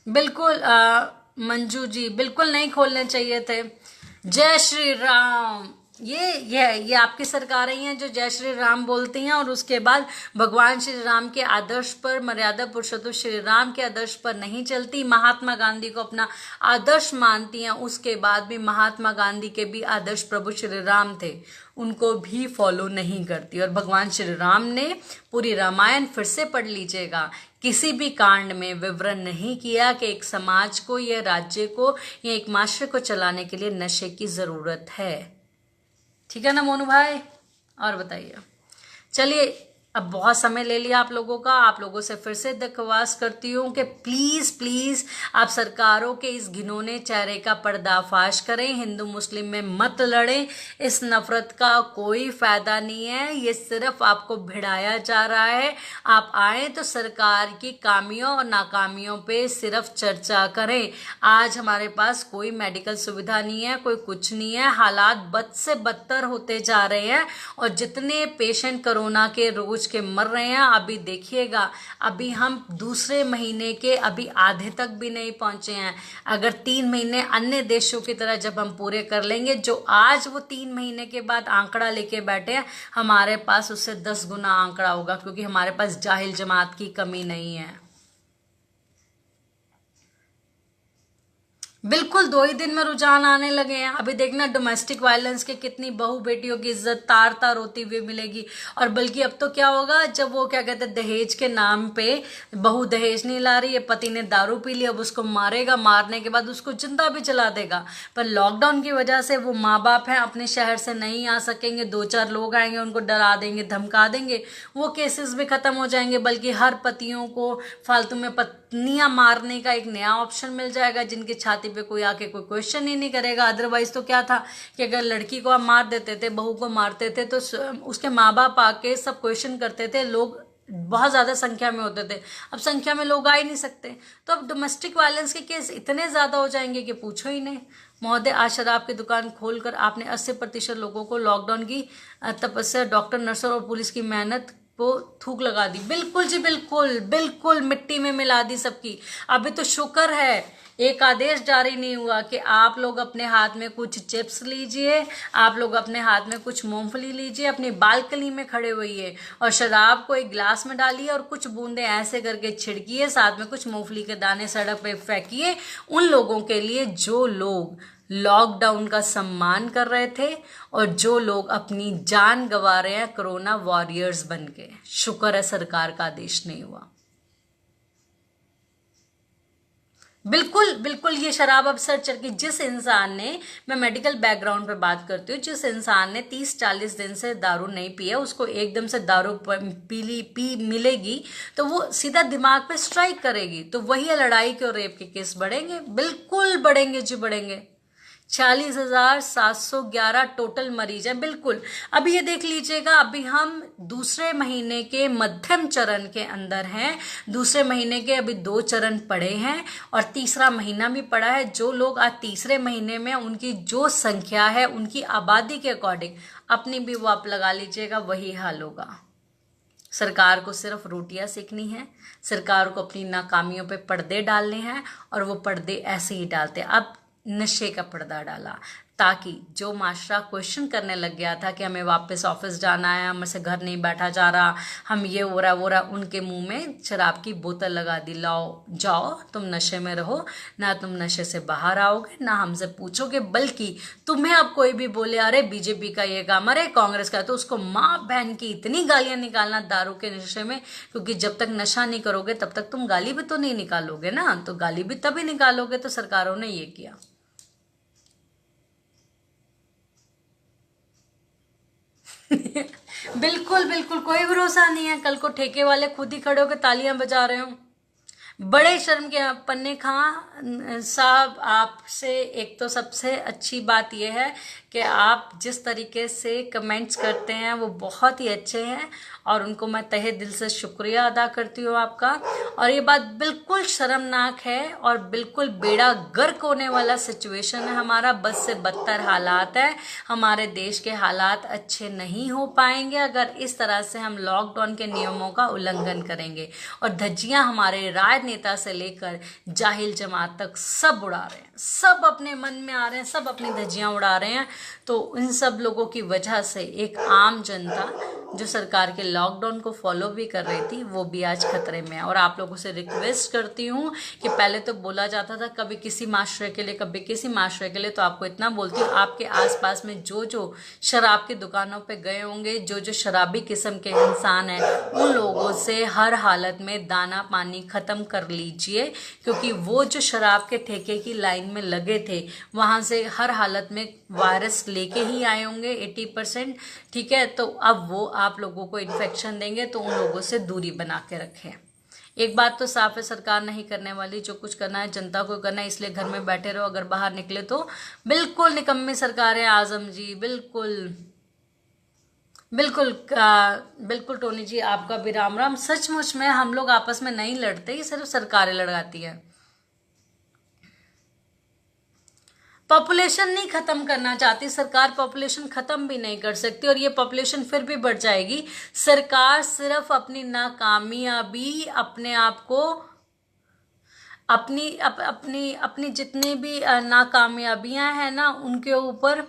बिल्कुल मंजू जी, बिल्कुल नहीं खोलने चाहिए थे। जय श्री राम, ये आपकी सरकारें ही हैं जो जय श्री राम बोलती हैं और उसके बाद भगवान श्री राम के आदर्श पर, मर्यादा पुरुषोत्तम श्री राम के आदर्श पर नहीं चलती। महात्मा गांधी को अपना आदर्श मानती हैं, उसके बाद भी महात्मा गांधी के भी आदर्श प्रभु श्री राम थे, उनको भी फॉलो नहीं करती। और भगवान श्री राम ने पूरी रामायण फिर से पढ़ लीजिएगा, किसी भी कांड में विवरण नहीं किया कि एक समाज को या राज्य को या एक मास्टर को चलाने के लिए नशे की जरूरत है। ठीक है ना मोनू भाई? और बताइए। चलिए, अब बहुत समय ले लिया आप लोगों का, आप लोगों से फिर से दरख्वास्त करती हूँ कि प्लीज़ प्लीज़ आप सरकारों के इस घिनौने चेहरे का पर्दाफाश करें, हिंदू मुस्लिम में मत लड़ें। इस नफरत का कोई फायदा नहीं है, ये सिर्फ आपको भिड़ाया जा रहा है। आप आए तो सरकार की कामियों और नाकामियों पे सिर्फ चर्चा करें। आज हमारे पास कोई मेडिकल सुविधा नहीं है, कोई कुछ नहीं है, हालात बद से बदतर होते जा रहे हैं, और जितने पेशेंट कोरोना के रोज के मर रहे हैं, अभी देखिएगा, अभी हम दूसरे महीने के अभी आधे तक भी नहीं पहुंचे हैं। अगर 3 महीने अन्य देशों की तरह जब हम पूरे कर लेंगे, जो आज वो 3 महीने के बाद आंकड़ा लेके बैठे हैं, हमारे पास उससे 10 गुना आंकड़ा होगा, क्योंकि हमारे पास जाहिल जमात की कमी नहीं है। बिल्कुल 2 ही दिन में रुझान आने लगे हैं। अभी देखना डोमेस्टिक वायलेंस के कितनी बहू बेटियों की इज्जत तार तार होती हुई मिलेगी। और बल्कि अब तो क्या होगा, जब वो क्या कहते हैं दहेज के नाम पे बहू दहेज नहीं ला रही है, पति ने दारू पी ली, अब उसको मारेगा, मारने के बाद उसको जिंदा भी जला देगा। पर लॉकडाउन की वजह से वो माँ बाप हैं अपने शहर से नहीं आ सकेंगे, 2-4 लोग आएंगे उनको डरा देंगे धमका देंगे, वो केसेस भी खत्म हो जाएंगे। बल्कि हर पतियों को फालतू में पत्नियां मारने का एक नया ऑप्शन मिल जाएगा, जिनकी छाती पे कोई आके कोई क्वेश्चन ही नहीं करेगा। अदरवाइज तो क्या था कि अगर लड़की को आप मार देते थे, बहू को मारते थे, तो उसके माँ बाप आके सब क्वेश्चन करते थे, लोग बहुत ज़्यादा संख्या में होते थे। अब संख्या में लोग आ ही नहीं सकते, तो अब डोमेस्टिक वायलेंस के केस इतने ज़्यादा हो जाएंगे कि पूछो ही नहीं। महोदय, आज शराब की दुकान खोलकर आपने 80% लोगों को लॉकडाउन की तपस्या, डॉक्टर, नर्सों और पुलिस की मेहनत को थूक लगा दी। बिल्कुल जी, बिल्कुल बिल्कुल मिट्टी में मिला दी सबकी। अभी तो शुक्र है एक आदेश जारी नहीं हुआ कि आप लोग अपने हाथ में कुछ चिप्स लीजिए, आप लोग अपने हाथ में कुछ मूंगफली लीजिए, अपनी बालकनी में खड़े होइए और शराब को एक गिलास में डालिए और कुछ बूंदे ऐसे करके छिड़किए, साथ में कुछ मूंगफली के दाने सड़क पे फेंकिए उन लोगों के लिए जो लोग लॉकडाउन का सम्मान कर रहे थे और जो लोग अपनी जान गंवा रहे हैं कोरोना वॉरियर्स बन के। शुक्र है सरकार का आदेश नहीं हुआ। बिल्कुल बिल्कुल, ये शराब अब सर चढ़ के जिस इंसान ने, मैं मेडिकल बैकग्राउंड पे बात करती हूँ, जिस इंसान ने 30-40 दिन से दारू नहीं पिया, उसको एकदम से दारू पी मिलेगी तो वो सीधा दिमाग पे स्ट्राइक करेगी, तो वही लड़ाई के और रेप के केस बढ़ेंगे। बिल्कुल बढ़ेंगे जी, बढ़ेंगे। 40,711 टोटल मरीज हैं। बिल्कुल, अभी ये देख लीजिएगा, अभी हम दूसरे महीने के मध्यम चरण के अंदर हैं। दूसरे महीने के अभी 2 चरण पड़े हैं और तीसरा महीना भी पड़ा है। जो लोग आज तीसरे महीने में, उनकी जो संख्या है उनकी आबादी के अकॉर्डिंग अपनी भी वो आप लगा लीजिएगा, वही हाल होगा। सरकार को सिर्फ रोटियां सेकनी है, सरकार को अपनी नाकामियों पे पर्दे डालने हैं और वो पर्दे ऐसे ही डालते हैं। अब नशे का पर्दा डाला ताकि जो माशरा क्वेश्चन करने लग गया था कि हमें वापस ऑफिस जाना है, हमसे घर नहीं बैठा जा रहा, हम ये हो रहा वो रहा, उनके मुंह में शराब की बोतल लगा दी, लाओ जाओ तुम नशे में रहो, ना तुम नशे से बाहर आओगे ना हमसे पूछोगे। बल्कि तुम्हें अब कोई भी बोले अरे बीजेपी का ये काम, अरे कांग्रेस का, तो उसको माँ बहन की इतनी गालियां निकालना दारू के नशे में, क्योंकि जब तक नशा नहीं करोगे तब तक तुम गाली भी तो नहीं निकालोगे ना, तो गाली भी तभी निकालोगे। तो सरकारों ने ये किया। बिल्कुल बिल्कुल, कोई भरोसा नहीं है, कल को ठेके वाले खुद ही खड़े होकर तालियां बजा रहे हो। बड़े शर्म के पन्ने खां साहब, आपसे एक तो सबसे अच्छी बात यह है कि आप जिस तरीके से कमेंट्स करते हैं वो बहुत ही अच्छे हैं और उनको मैं तहे दिल से शुक्रिया अदा करती हूँ आपका। और ये बात बिल्कुल शर्मनाक है और बिल्कुल बेड़ा गर्क होने वाला सिचुएशन है हमारा। बद से बदतर हालात है, हमारे देश के हालात अच्छे नहीं हो पाएंगे अगर इस तरह से हम लॉकडाउन के नियमों का उल्लंघन करेंगे। और धज्जियां हमारे राजनेता से लेकर जाहिल जमात तक सब उड़ा रहे हैं, सब अपने मन में आ रहे हैं, सब अपनी धज्जियां उड़ा रहे हैं। तो इन सब लोगों की वजह से एक आम जनता जो सरकार के लॉकडाउन को फॉलो भी कर रही थी वो भी आज खतरे में है। और आप लोगों से रिक्वेस्ट करती हूँ कि पहले तो बोला जाता था कभी किसी माशरे के लिए, कभी किसी माशरे के लिए, तो आपको इतना बोलती हूँ, आपके आसपास में जो जो शराब की दुकानों पे गए होंगे, जो जो शराबी किस्म के इंसान हैं, उन लोगों से हर हालत में दाना पानी खत्म कर लीजिए, क्योंकि वो जो शराब के ठेके की लाइन में लगे थे वहां से हर हालत में वायरस लेके ही आए होंगे 80%। ठीक है, तो अब वो आप लोगों को इन्फेक्शन देंगे, तो उन लोगों से दूरी बना के रखें। एक बात तो साफ है, सरकार नहीं करने वाली, जो कुछ करना है जनता को करना है, इसलिए घर में बैठे रहो। अगर बाहर निकले तो बिल्कुल निकम्मी सरकार है आजम जी, बिल्कुल बिल्कुल। बिल्कुल टोनी जी, आपका भी राम राम। सचमुच में हम लोग आपस में नहीं लड़ते, ये सिर्फ सरकारें लड़ाती है। पॉपुलेशन नहीं खत्म करना चाहती सरकार, पॉपुलेशन खत्म भी नहीं कर सकती और ये पॉपुलेशन फिर भी बढ़ जाएगी। सरकार सिर्फ अपनी नाकामयाबी, अपने आप को, अपनी जितनी भी नाकामयाबियां हैं ना, उनके ऊपर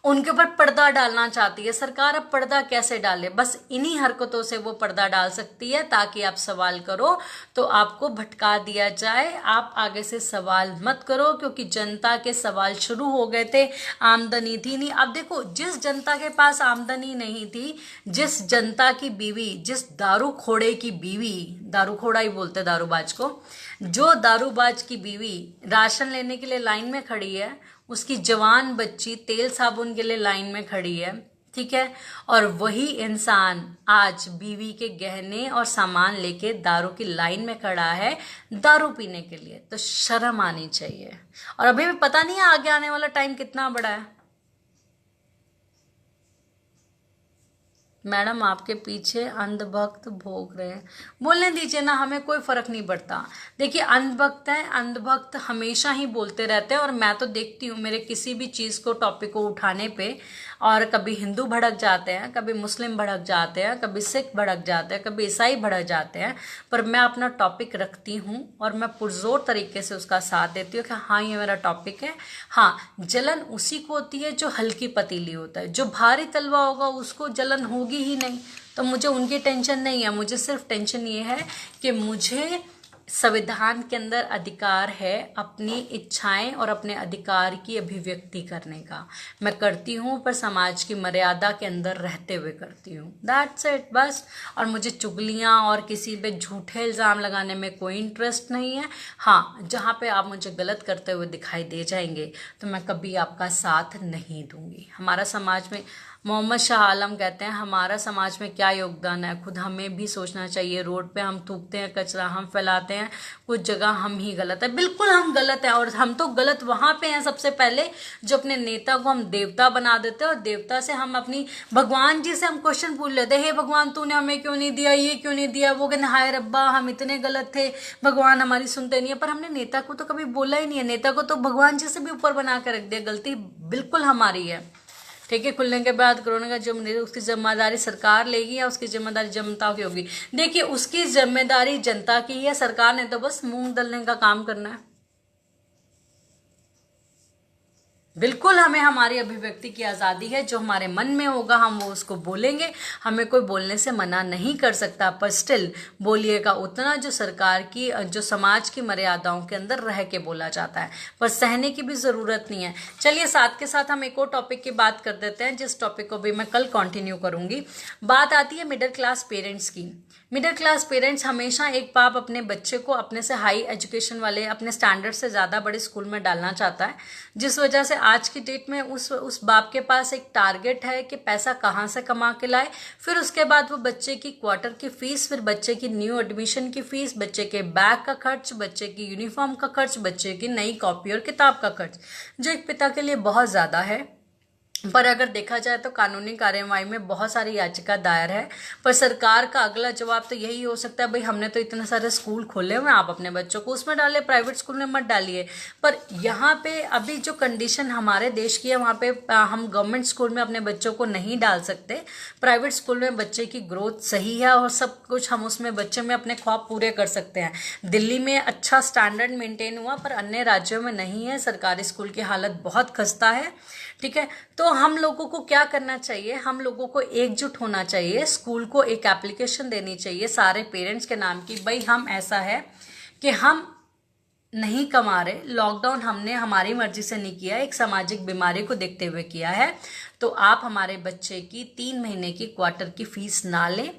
उनके ऊपर पर्दा डालना चाहती है सरकार। अब पर्दा कैसे डाले, बस इन्हीं हरकतों से वो पर्दा डाल सकती है ताकि आप सवाल करो तो आपको भटका दिया जाए। आप आगे से सवाल मत करो क्योंकि जनता के सवाल शुरू हो गए थे, आमदनी थी नहीं। अब देखो, जिस जनता के पास आमदनी नहीं थी, जिस जनता की बीवी, जिस दारूखोड़े की बीवी, दारूखोड़ा ही बोलते दारूबाज को, जो दारूबाज की बीवी राशन लेने के लिए लाइन में खड़ी है, उसकी जवान बच्ची तेल साबुन के लिए लाइन में खड़ी है, ठीक है, और वही इंसान आज बीवी के गहने और सामान लेके दारू की लाइन में खड़ा है दारू पीने के लिए, तो शर्म आनी चाहिए। और अभी भी पता नहीं है आगे आने वाला टाइम कितना बड़ा है। मैडम आपके पीछे अंधभक्त भोग रहे हैं, बोलने दीजिए ना, हमें कोई फर्क नहीं पड़ता। देखिए, अंधभक्त है, अंधभक्त हमेशा ही बोलते रहते हैं। और मैं तो देखती हूँ मेरे किसी भी चीज़ को, टॉपिक को उठाने पे, और कभी हिंदू भड़क जाते हैं, कभी मुस्लिम भड़क जाते हैं, कभी सिख भड़क जाते हैं, कभी ईसाई भड़क जाते हैं, पर मैं अपना टॉपिक रखती हूँ और मैं पुरजोर तरीके से उसका साथ देती हूँ कि हाँ ये मेरा टॉपिक है। हाँ, जलन उसी को होती है जो हल्की पतीली होता है, जो भारी तलवा होगा उसको जलन होगी ही नहीं। तो मुझे उनकी टेंशन नहीं है, मुझे सिर्फ टेंशन ये है कि मुझे संविधान के अंदर अधिकार है अपनी इच्छाएं और अपने अधिकार की अभिव्यक्ति करने का। मैं करती हूँ पर समाज की मर्यादा के अंदर रहते हुए करती हूँ, दैट्स इट, बस। और मुझे चुगलियाँ और किसी पे झूठे इल्ज़ाम लगाने में कोई इंटरेस्ट नहीं है। हाँ, जहाँ पे आप मुझे गलत करते हुए दिखाई दे जाएंगे तो मैं कभी आपका साथ नहीं दूंगी। हमारा समाज में, मोहम्मद शाह आलम कहते हैं, हमारा समाज में क्या योगदान है, खुद हमें भी सोचना चाहिए। रोड पे हम थूकते हैं, कचरा हम फैलाते हैं, कुछ जगह हम ही गलत है। बिल्कुल हम गलत हैं, और हम तो गलत वहाँ पे हैं सबसे पहले जो अपने नेता को हम देवता बना देते हैं, और देवता से हम अपनी भगवान जी से हम क्वेश्चन पूछ लेते हैं, हे भगवान तूने हमें क्यों नहीं दिया, ये क्यों नहीं दिया, वो कहते हाय रब्बा हम इतने गलत थे, भगवान हमारी सुनते नहीं है। पर हमने नेता को तो कभी बोला ही नहीं है, नेता को तो भगवान जी से भी ऊपर बना के रख दिया। गलती बिल्कुल हमारी है, ठीक है। खुलने के बाद कोरोना का जो उसकी जिम्मेदारी सरकार लेगी या उसकी जिम्मेदारी जनता की होगी? देखिए, उसकी जिम्मेदारी जनता की है, सरकार ने तो बस मूंग दलने का काम करना है। बिल्कुल हमें हमारी अभिव्यक्ति की आज़ादी है, जो हमारे मन में होगा हम वो उसको बोलेंगे, हमें कोई बोलने से मना नहीं कर सकता। पर स्टिल बोलिएगा उतना जो सरकार की, जो समाज की मर्यादाओं के अंदर रह के बोला जाता है, पर सहने की भी ज़रूरत नहीं है। चलिए, साथ के साथ हम एक और टॉपिक की बात कर देते हैं, जिस टॉपिक को भी मैं कल कंटिन्यू करूंगी। बात आती है मिडिल क्लास पेरेंट्स की। मिडिल क्लास पेरेंट्स हमेशा, एक बाप अपने बच्चे को अपने से हाई एजुकेशन वाले, अपने स्टैंडर्ड से ज़्यादा बड़े स्कूल में डालना चाहता है, जिस वजह से आज की डेट में उस बाप के पास एक टारगेट है कि पैसा कहाँ से कमा के लाए। फिर उसके बाद वो बच्चे की क्वार्टर की फीस, फिर बच्चे की न्यू एडमिशन की फीस, बच्चे के बैग का खर्च, बच्चे की यूनिफॉर्म का खर्च, बच्चे की नई कॉपी और किताब का खर्च, जो एक पिता के लिए बहुत ज़्यादा है। पर अगर देखा जाए तो कानूनी कार्यवाही में बहुत सारी याचिका दायर है, पर सरकार का अगला जवाब तो यही हो सकता है, भाई हमने तो इतने सारे स्कूल खोले हुए हैं, आप अपने बच्चों को उसमें डालिए, प्राइवेट स्कूल में मत डालिए। पर यहाँ पे अभी जो कंडीशन हमारे देश की है, वहाँ पे हम गवर्नमेंट स्कूल में अपने बच्चों को नहीं डाल सकते। प्राइवेट स्कूल में बच्चे की ग्रोथ सही है और सब कुछ हम उसमें बच्चे में अपने ख्वाब पूरे कर सकते हैं। दिल्ली में अच्छा स्टैंडर्ड मेंटेन हुआ, पर अन्य राज्यों में नहीं है। सरकारी स्कूल की हालत बहुत खस्ता है, ठीक है। तो हम लोगों को क्या करना चाहिए, हम लोगों को एकजुट होना चाहिए, स्कूल को एक एप्लीकेशन देनी चाहिए सारे पेरेंट्स के नाम की, भाई हम ऐसा है कि हम नहीं कमा रहे, लॉकडाउन हमने हमारी मर्जी से नहीं किया, एक सामाजिक बीमारी को देखते हुए किया है, तो आप हमारे बच्चे की 3 महीने की क्वार्टर की फीस ना लें,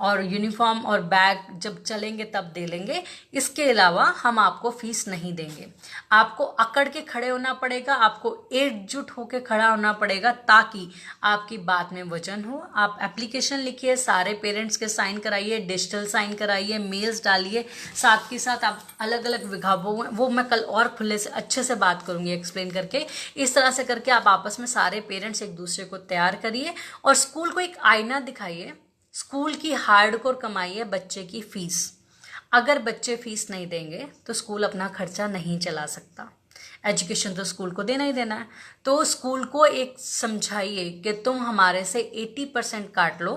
और यूनिफॉर्म और बैग जब चलेंगे तब दे लेंगे। इसके अलावा हम आपको फीस नहीं देंगे। आपको अकड़ के खड़े होना पड़ेगा, आपको एकजुट होकर खड़ा होना पड़ेगा, ताकि आपकी बात में वजन हो। आप एप्लीकेशन लिखिए, सारे पेरेंट्स के साइन कराइए, डिजिटल साइन कराइए, मेल्स डालिए, साथ के साथ आप अलग अलग विभागों में, वो मैं कल और खुले से अच्छे से बात करूंगी एक्सप्लेन करके। इस तरह से करके आप आपस में सारे पेरेंट्स एक दूसरे को तैयार करिए और स्कूल को एक आईना दिखाइए। स्कूल की हार्डकोर कमाई है बच्चे की फीस। अगर बच्चे फीस नहीं देंगे तो स्कूल अपना खर्चा नहीं चला सकता। एजुकेशन तो स्कूल को देना ही देना है। तो स्कूल को एक समझाइए कि तुम हमारे से 80% काट लो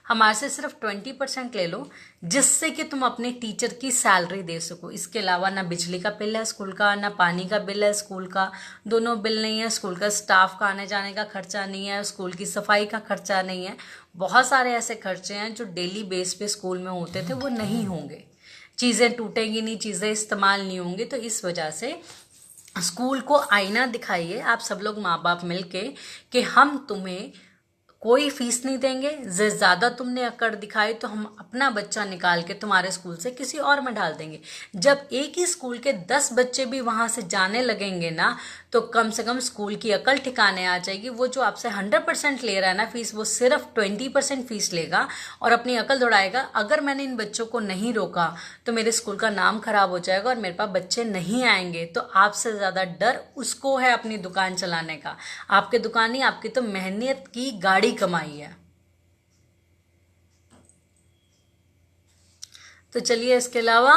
हमारे से सिर्फ 20% ले लो, जिससे कि तुम अपने टीचर की सैलरी दे सको। इसके अलावा ना बिजली का बिल है स्कूल का, ना पानी का बिल है स्कूल का, दोनों बिल नहीं है। स्कूल का स्टाफ का आने जाने का खर्चा नहीं है, स्कूल की सफाई का खर्चा नहीं है। बहुत सारे ऐसे खर्चे हैं जो डेली बेस पे स्कूल में होते थे, वो नहीं होंगे। चीज़ें टूटेंगी नहीं, चीज़ें इस्तेमाल नहीं होंगी। तो इस वजह से स्कूल को आईना दिखाइए आप सब लोग माँ बाप मिलके कि हम तुम्हें कोई फीस नहीं देंगे। ज़्यादा तुमने अकड़ दिखाई तो हम अपना बच्चा निकाल के तुम्हारे स्कूल से किसी और में डाल देंगे। जब एक ही स्कूल के 10 बच्चे भी वहाँ से जाने लगेंगे ना, तो कम से कम स्कूल की अकल ठिकाने आ जाएगी। वो जो आपसे 100% ले रहा है ना फीस, वो सिर्फ 20% फीस लेगा और अपनी अकल दौड़ाएगा। अगर मैंने इन बच्चों को नहीं रोका तो मेरे स्कूल का नाम खराब हो जाएगा और मेरे पास बच्चे नहीं आएंगे। तो आपसे ज़्यादा डर उसको है अपनी दुकान चलाने का। आपकी दुकान नहीं, आपकी तो मेहनत की गाड़ी कमाई है। तो चलिए, इसके अलावा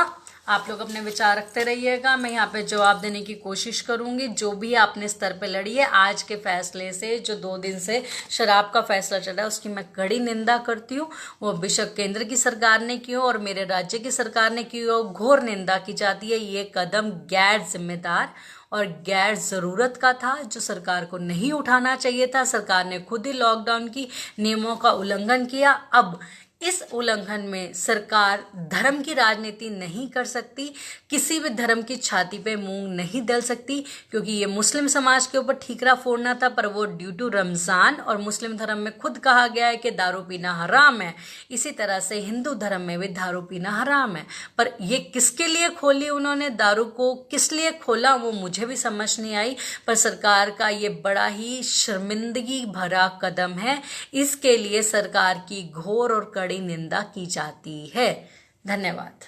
आप लोग अपने विचार रखते रहिएगा। मैं यहाँ पे जवाब देने की कोशिश करूंगी। जो भी आपने स्तर पे लड़ी है आज के फैसले से, जो 2 दिन से शराब का फैसला चला है, उसकी मैं कड़ी निंदा करती हूँ। वो बेशक केंद्र की सरकार ने की हो और मेरे राज्य की सरकार ने की हो, घोर निंदा की जाती है। ये कदम गैर जिम्मेदार और गैर ज़रूरत का था, जो सरकार को नहीं उठाना चाहिए था। सरकार ने खुद ही लॉकडाउन की नियमों का उल्लंघन किया। अब इस उल्लंघन में सरकार धर्म की राजनीति नहीं कर सकती, किसी भी धर्म की छाती पे मूंग नहीं दल सकती, क्योंकि ये मुस्लिम समाज के ऊपर ठीकरा फोड़ना था। पर वो ड्यू टू रमज़ान, और मुस्लिम धर्म में खुद कहा गया है कि दारू पीना हराम है, इसी तरह से हिंदू धर्म में भी दारू पीना हराम है। पर ये किसके लिए खोली उन्होंने दारू को, किस लिए खोला, वो मुझे भी समझ नहीं आई। पर सरकार का ये बड़ा ही शर्मिंदगी भरा कदम है। इसके लिए सरकार की घोर और कड़ी निंदा की जाती है। धन्यवाद।